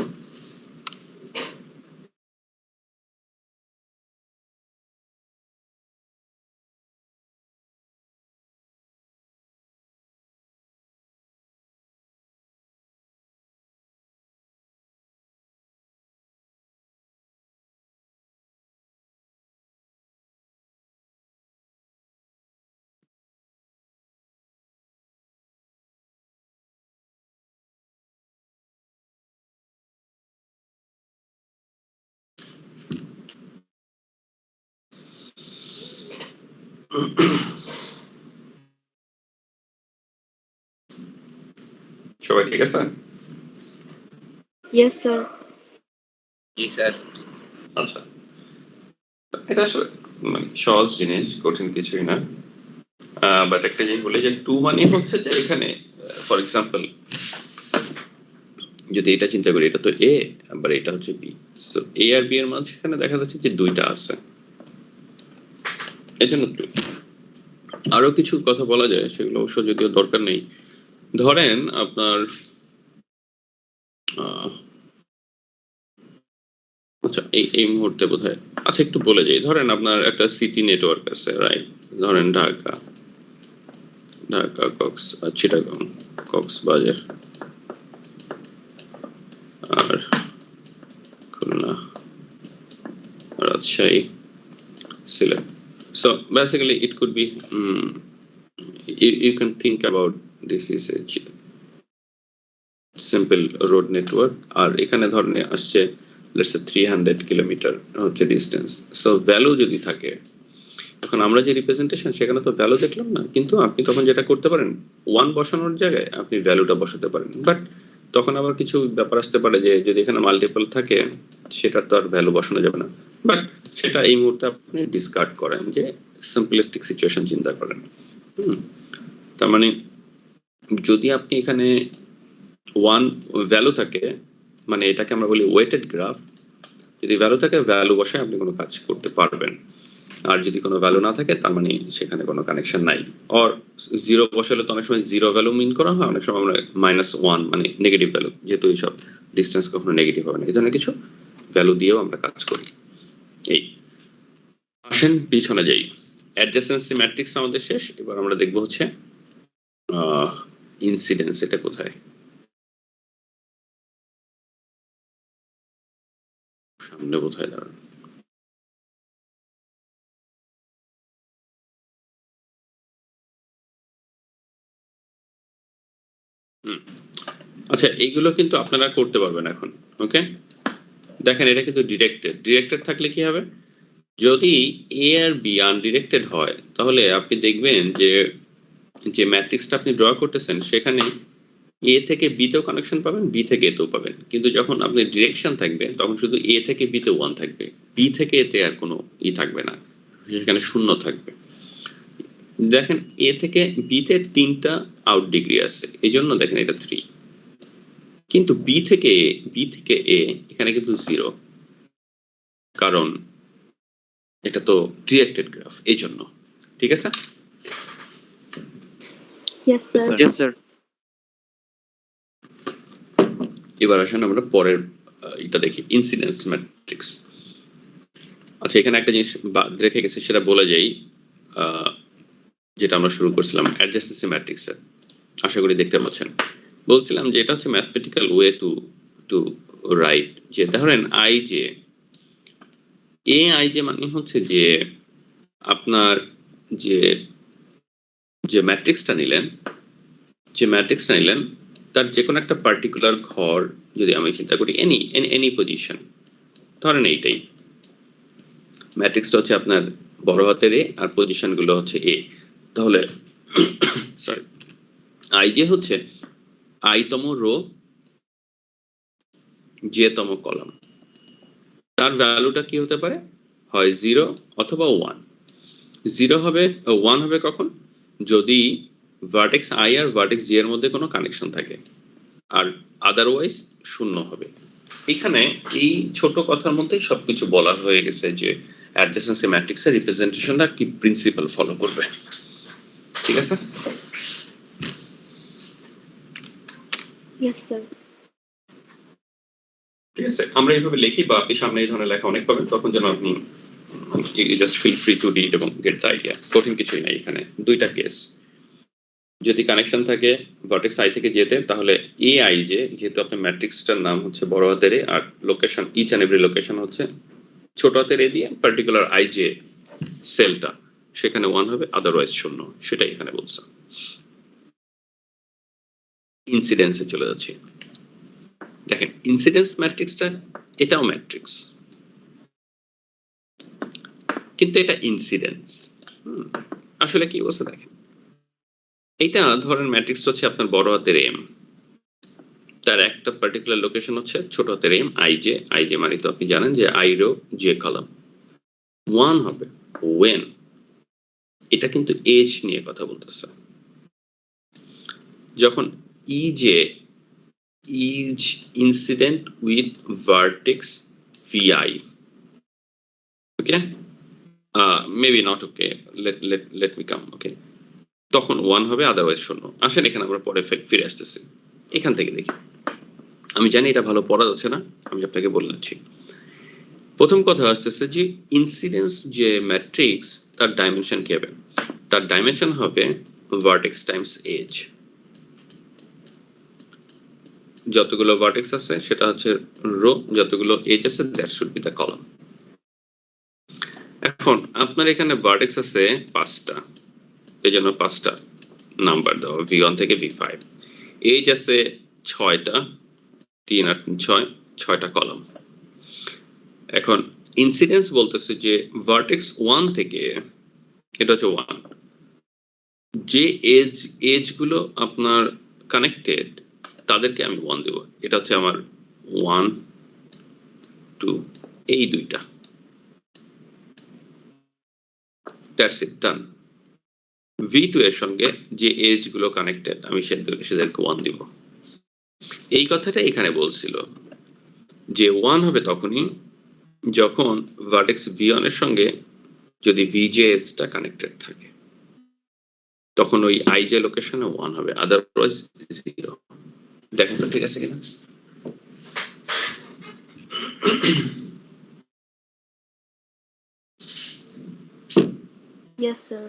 সবাই ঠিক আছে? Yes sir. জি স্যার। আচ্ছা, এটা আসলে মানে সহজ জিনিস, কঠিন কিছুই না। বাট একটা জিনিস বলি যে টু মানে হচ্ছে যে এখানে ফর এক্সাম্পল যদি এটা চিন্তা করি, এটা তো এ, আবার এটা হচ্ছে বি। সো এ আর বি এর মাঝখানে দেখা যাচ্ছে যে দুইটা আছে, এই জন্য আরো কিছু কথা বলা যায়, সেগুলো অবশ্য যদিও দরকার নেই। ধরেন আপনার আচ্ছা এই মুহূর্তে বোধহয় আচ্ছা একটু বলে যাই। ধরেন আপনার একটা সিটি নেটওয়ার্ক আছে, রাইট? ধরেন ঢাকা, চিটাগং, কক্সবাজার আর Khulna, Rajshahi, Sylhet. So basically it could be you can think about this is a simple road network, আর এখানে ধরেন আসছে let's say 300 কিলোমিটার হচ্ছে ডিস্টেন্স। সো ভ্যালু যদি থাকে, এখন আমরা যে রিপ্রেজেন্টেশন সেখানে তো ভ্যালু দেখলাম না, কিন্তু আপনি তখন যেটা করতে পারেন, ওয়ান বসানোর জায়গায় আপনি ভ্যালুটা বসাতে পারেন। বাট তখন আবার কিছু ব্যাপার আসতে পারে যে যদি এখানে মাল্টিপল থাকে সেটা তো আর ভ্যালু বসানো যাবে না। বাট সেটা এই মুহূর্তে আপনি ডিসকার্ড করেন, যে সিম্পলিস্টিক সিচুয়েশন চিন্তা করেন। তার মানে যদি আপনি এখানে ওয়ান ভ্যালু থাকে, মানে এটাকে আমরা বলি ওয়েটেড গ্রাফ, যদি ভ্যালু থাকে ভ্যালু বসায় আপনি কোনো কাজ করতে পারবেন, আর যদি কোনো ভ্যালু না থাকে তার মানে সেখানে কোনো কানেকশন নাই। অর জিরো বসালে তো অনেক সময় জিরো ভ্যালু মিন করা হয়, অনেক সময় আমরা -1 মানে নেগেটিভ ভ্যালু, যেহেতু এইসব ডিস্টেন্স কখনো নেগেটিভ হবে না, এই ধরনের কিছু ভ্যালু দিয়েও আমরা কাজ করি। এই আসেন পিছনে যাই, অ্যাডজেসেন্সি ম্যাট্রিক্স আমাদের শেষ। এবার আমরা দেখবো হচ্ছে ইনসিডেন্স, এটা কোথায়? সামনে কোথায় দাঁড়ান? আচ্ছা এইগুলো কিন্তু আপনারা করতে পারবেন এখন। ওকে, দেখেন এটা কিন্তু ডিরেক্টেড থাকলে কি হবে, যদি এ আর বি আনডিরেক্টেড হয় তাহলে আপনি দেখবেন যে যে ম্যাট্রিক্সটা আপনি ড্র করতেছেন সেখানে এ থেকে বি তেও কানেকশন পাবেন, বি থেকে এতেও পাবেন, কিন্তু যখন আপনি ডিরেকশন থাকবে তখন শুধু এ থেকে বি তে 1 থাকবে, বি থেকে এতে আর কোনো থাকবে না, সেখানে শূন্য থাকবে। দেখেন এ থেকে বি তে 3টা আউট ডিগ্রি আছে, এই জন্য দেখেন এটা 3, কিন্তু বি থেকে এ এখানে কিন্তু 0, কারণ এটা তো ডিরেক্টেড গ্রাফ, এই জন্য। ঠিক আছে? Yes sir. Yes, sir. এবার আসেন আমরা পরের এটা দেখি, ইনসিডেন্স ম্যাট্রিক্স। আচ্ছা এখানে একটা জিনিস বাদ রেখে গেছে, সেটা বলে যাই, যেটা আমরা শুরু করছিলাম অ্যাডজেসেন্সি ম্যাট্রিক্সে, আশা করি দেখতে পাচ্ছেন। বলছিলাম যে এটা হচ্ছে ম্যাথমেটিক্যাল ওয়ে টু রাইট, যে ধরেন আই জে মানে হচ্ছে যে আপনার যে যে ম্যাট্রিক্সটা নিলেন তার যে কোনো একটা পার্টিকুলার ঘর, যদি আমি চিন্তা করি এনি পজিশন, ধরেন এইটাই ম্যাট্রিক্সটা হচ্ছে আপনার বড় হাতের এ, আর পজিশন গুলো হচ্ছে এ। তাহলে সরি, আই জে হচ্ছে আইতম রো জে তম কলাম, তার ভ্যালুটা কি হতে পারে, হয় 0 অথবা 1। 0 হবে 1 হবে কখন, যদি ভার্টেক্স আই আর ভার্টেক্স জি এর মধ্যে কোনো কানেকশন থাকে, আর আদারওয়াইজ 0 হবে। এখানে এই ছোট কথার মধ্যেই সবকিছু বলা হয়ে গেছে যে অ্যাডজেসেন্সি ম্যাট্রিক্সের রিপ্রেজেন্টেশনটা কি প্রিন্সিপাল ফলো করবে। ঠিক আছে? Yes sir. ঠিক আছে, আমরা এইভাবে লিখি, বা আপনি সামনে এই ধরনের লেখা অনেক পাবেন, তখন যেন আপনি just feel free to read এবং গেট দ্য আইডিয়া। কঠিন কিছুই নাই এখানে, দুইটা কেস। যদি কানেকশন থাকে ভার্টেক্স আই থেকে যেতে, তাহলে এ আই জে, যেহেতু আপনার ম্যাট্রিক্সটার নাম হচ্ছে বড় হাতের এ, আর location each and every location হচ্ছে ছোট হাতের এ দিয়ে পার্টিকুলার আই জে সেলটা, সেখানে 1 হবে, আদারওয়াইজ 0, সেটাই এখানে বলছে। ইনসিডেন্সে চলে যাচ্ছে। দেখেন ইনসিডেন্স ম্যাট্রিক্সটা এটাও ম্যাট্রিক্স, কিন্তু এটা ইনসিডেন্স। আসলে কি বলছে দেখেন, এইটা ধরেন ম্যাট্রিক্সটা হচ্ছে আপনার বড় হাতের এম, তার একটা পার্টিকুলার লোকেশন হচ্ছে ছোট হাতের এম আই জে মানে তো আপনি জানেন যে আই রো জে কলাম। 1 হবে ওয়েন, এটা কিন্তু এজ নিয়ে কথা বলতেছে, যখন E J is incident with vertex vi. Okay, maybe not okay, let me come. Okay, তখন 1 হবে, আদারওয়াইজ 0। আসেন এখানে আমরা পরে ফিরে আসতেছি। এখান থেকে দেখি, আমি জানি এটা ভালো পড়া যাচ্ছে না, আমি আপনাকে বলে দিচ্ছি। প্রথম কথা আসতেছে যে ইনসিডেন্স যে ম্যাট্রিক্স, তার ডাইমেনশন কি হবে? তার ডাইমেনশন হবে ভার্টেক্স টাইমস এজ। যতগুলো ভার্টেক্স আছে সেটা হচ্ছে রো, যতগুলো এজ আছে that should be the column. এখন আপনার এখানে ভার্টেক্স আছে 5টা, এই জন্য 5টা নাম্বার দেওয়া v1 থেকে v5। এজ আছে 6টা, 3 আর 6, 6টা কলাম। এখন ইনসিডেন্স বলতেছে যে ভার্টেক্স 1 থেকে, এটা হচ্ছে 1, যে এজ গুলো আপনার কানেক্টেড তাদেরকে আমি 1 দেব। এটা হচ্ছে আমার 1 2, এই দুইটা, দ্যাটস ইট, ডান। v2 এর সঙ্গে যে এজ গুলো কানেক্টেড আমি সেদেরকে 1 দিব। এই কথাটা এখানে বলছিল যে 1 হবে তখনই যখন ভার্টেক্স v1 এর সঙ্গে যদি vj এজটা কানেক্টেড থাকে, তখন ওই ij লোকেশনে 1 হবে, আদারওয়াইজ 0। দেখেন তো ঠিক আছে কিনা। Yes sir.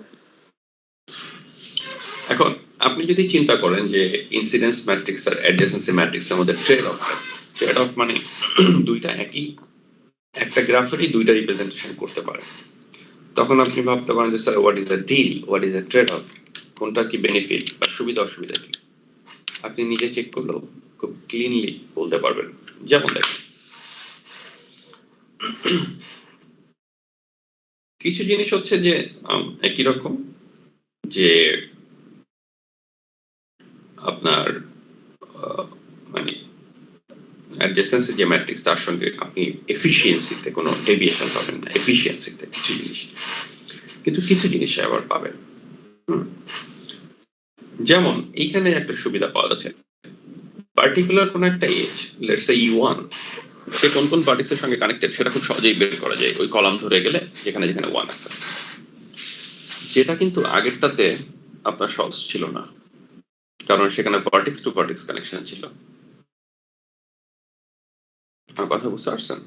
এখন আপনি যদি চিন্তা করেন যে ইনসিডেন্স ম্যাট্রিক্স আর অ্যাডজেসেন্সি ম্যাট্রিক্সের মধ্যে ট্রেড অফ মানে দুইটা একই একটা গ্রাফেরই দুইটা রিপ্রেজেন্টেশন করতে পারে, তখন আপনি ভাবতে পারেন যে sir what is the deal, what is the trade off, কোনটার কি বেনিফিট বা সুবিধা অসুবিধা কি? আপনি নিজে চেক করলেও খুব ক্লিনলি বলতে পারবেন। যেমন দেখেন, কিছু জিনিস হচ্ছে যে একই রকম, যে আপনার মানে অ্যাডজেসেন্সি যে ম্যাট্রিক্স তার সঙ্গে আপনি এফিসিয়েন্সিতে কোনো ডেভিয়েশন পাবেন না, এফিসিয়েন্সিতে কিছু জিনিস, কিন্তু কিছু জিনিস আবার পাবেন। যেমন এইখানে একটা সুবিধা পাওয়া যাচ্ছে, পার্টিকুলার কোন একটা এজ, লেটস সে e1, সে কোন কোন ভার্টেক্সের সঙ্গে কানেক্টেড সেটা খুব সহজেই বের করা যায় ওই কলাম ধরে গেলে যেখানে যেখানে 1 আছে, যেটা কিন্তু আগেরটাতে আপনার সহজ ছিল না, কারণ সেখানে ভার্টেক্স টু ভার্টেক্স কানেকশন ছিল। আমার কথা বুঝতে পারছেন?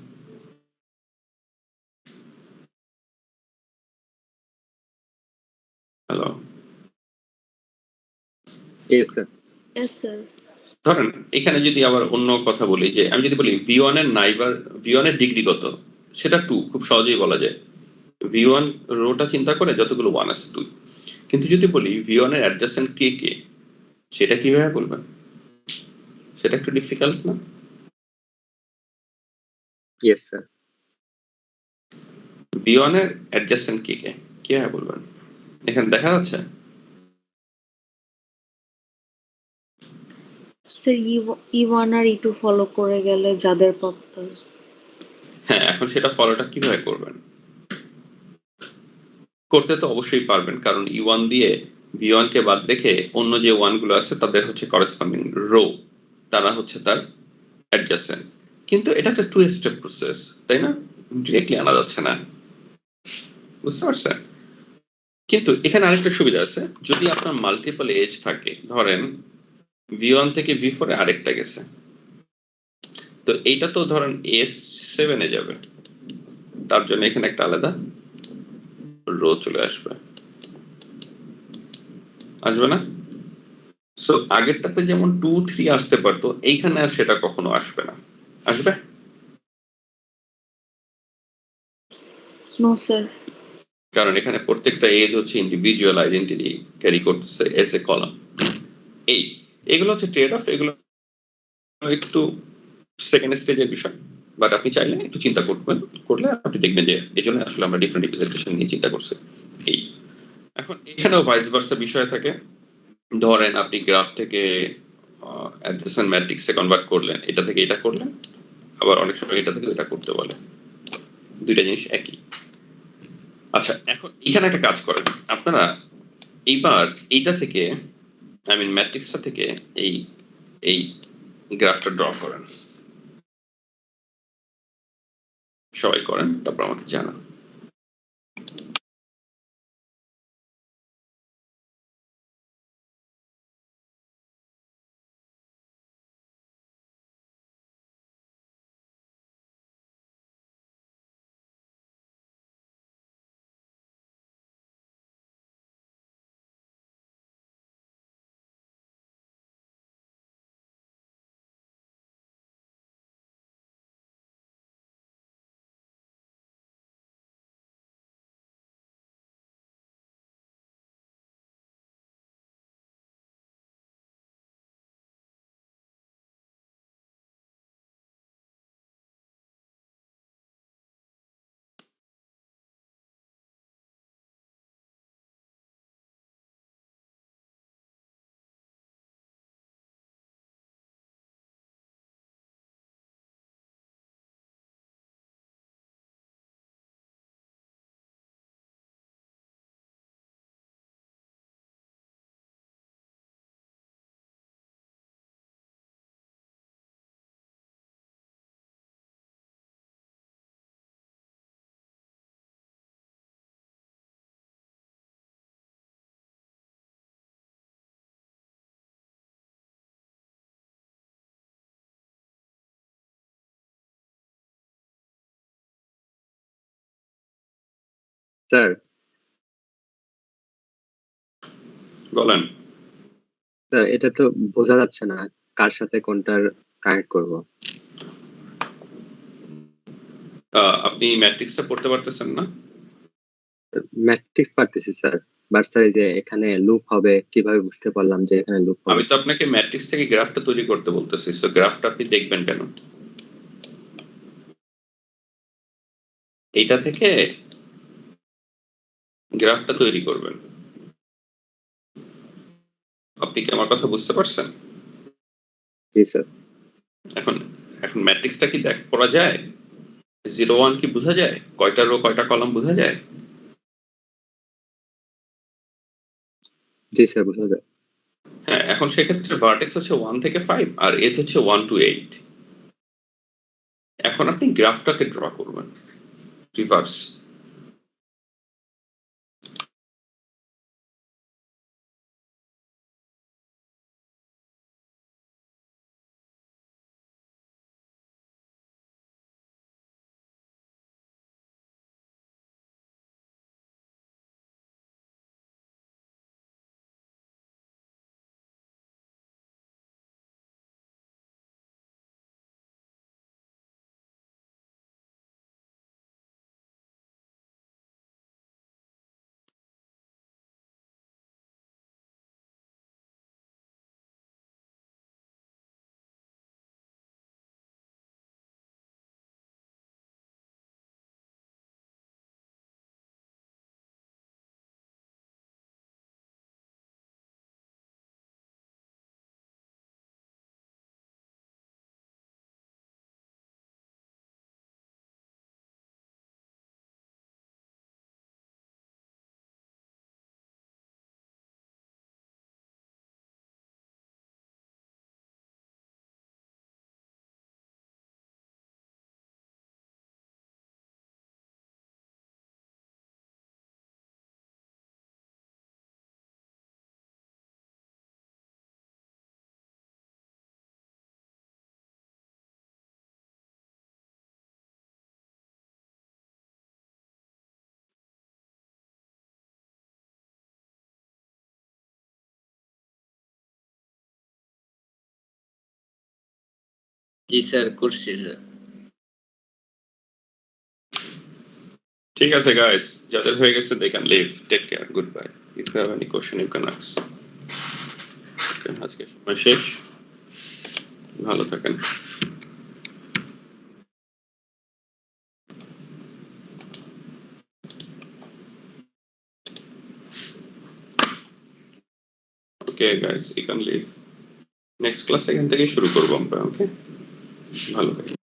Hello, yes sir. Yes sir. ধরেন এখানে যদি আবার অন্য কথা বলি, যে আমি যদি বলি v1 এর নাইবার, v1 এর ডিগ্রি কত, সেটা 2, খুব সহজেই বলা যায়। v1 রোটা চিন্তা করে যতগুলো 1 আছে 2, কিন্তু যদি বলি v1 এর অ্যাডজাসেন্ট কে কে, সেটা কিভাবে বলবেন? সেটা একটু ডিফিকাল্ট না? Yes sir. v1 এর অ্যাডজাসেন্ট কে কে কিভাবে বলবেন? এখানে দেখা যাচ্ছে স্যার E1 আর E2 ফলো করে গেলে যাদের পথটা। হ্যাঁ, এখন সেটা ফলোটা কিভাবে করবেন? করতে তো অবশ্যই পারবেন, কারণ E1 দিয়ে V1 কে বাদ রেখে অন্য যে 1 গুলো আছে তাদের হচ্ছে করেসপন্ডিং রো, তারা হচ্ছে তার অ্যাডজাসেন্ট। কিন্তু এটা একটা 2 স্টেপ প্রসেস, তাই না? ডিরেক্টলি আনা যাচ্ছে না, বুঝতে পারছেন? কিন্তু এখানে আরেকটা সুবিধা আছে, যদি আপনার মাল্টিপল এজ থাকে, ধরেন V1 থেকে V4 এ আরেকটা গেছে, তো এইটা তো ধরেন S7 এ যাবে, তার জন্য এখানে একটা আলাদা রো চলে আসবে, আসবে না? সো আগেরটাতে যেমন 2 3 আসতে পারতো, এইখানে আর সেটা কখনো আসবে না, আসবে? No sir. কারণ এখানে প্রত্যেকটা এজ হচ্ছে ইন্ডিভিজুয়াল আইডেন্টিটি ক্যারি করতেছে এজ এ কলাম। এগুলো হচ্ছে ট্রেড অফ, এগুলো একটু সেকেন্ড স্টেজের বিষয়, বাট আপনি চাইলে একটু চিন্তা করবেন, করলে আপনি দেখবেন যে এই জন্য আসলে আমরা ডিফারেন্ট রিপ্রেজেন্টেশন নিয়ে চিন্তা করছি। এই এখন এখানেও ভাইস ভার্সা বিষয় থাকে, ধরেন আপনি গ্রাফ থেকে অ্যাডজেসেন্ট ম্যাট্রিক্সে কনভার্ট করলেন, এটা থেকে এটা করলেন, আবার অনেক সময় এটা থেকে এটা করতে বলে, দুইটা জিনিস একই। আচ্ছা, এখন এখানে একটা কাজ করেন আপনারা, এইবার এইটা থেকে, আই মিন ম্যাট্রিক্সটা থেকে এই এই গ্রাফটা ড্র করেন। সবাই করেন, তারপর আমাকে জানান। স্যার বলেন। স্যার এটা তো বোঝা যাচ্ছে না কার সাথে কোনটার কানেক্ট করব। আপনি ম্যাট্রিক্সটা পড়তে পারতেছেন না? ম্যাট্রিক্স পারতেছি স্যার, বাট স্যার এই যে এখানে লুপ হবে কিভাবে বুঝতে পারলাম যে এখানে লুপ হবে? আমি তো আপনাকে ম্যাট্রিক্স থেকে গ্রাফটা তৈরি করতে বলতেছি, সো গ্রাফটা আপনি দেখবেন কেন? এইটা থেকে গ্রাফটা তৈরি করবেন। আপনি কি আমার কথা বুঝতে পারছেন? জি স্যার। এখন এখন ম্যাট্রিক্সটা কি পড়া যায়? 0 1 কি বোঝা যায়? কয়টা রো কয়টা কলাম বোঝা যায়? জি স্যার বোঝা যায়। হ্যাঁ, এখন সেক্ষেত্রে ভার্টেক্স হচ্ছে 1 থেকে 5 আর এথ হচ্ছে 1 to 8। এখন আপনি গ্রাফটাকে ড্র করবেন রিভার্স। জি স্যার, করছি স্যার। ঠিক আছে গাইস, যাদের হয়ে গেছে they can leave. Take care. Goodbye. If you have any question you can ask. Okay, আজকে সময় শেষ। ভালো থাকেন। Okay guys, you can leave. Next class এখান থেকে শুরু করবো আমরা। ওকে, ভালো থাকেন।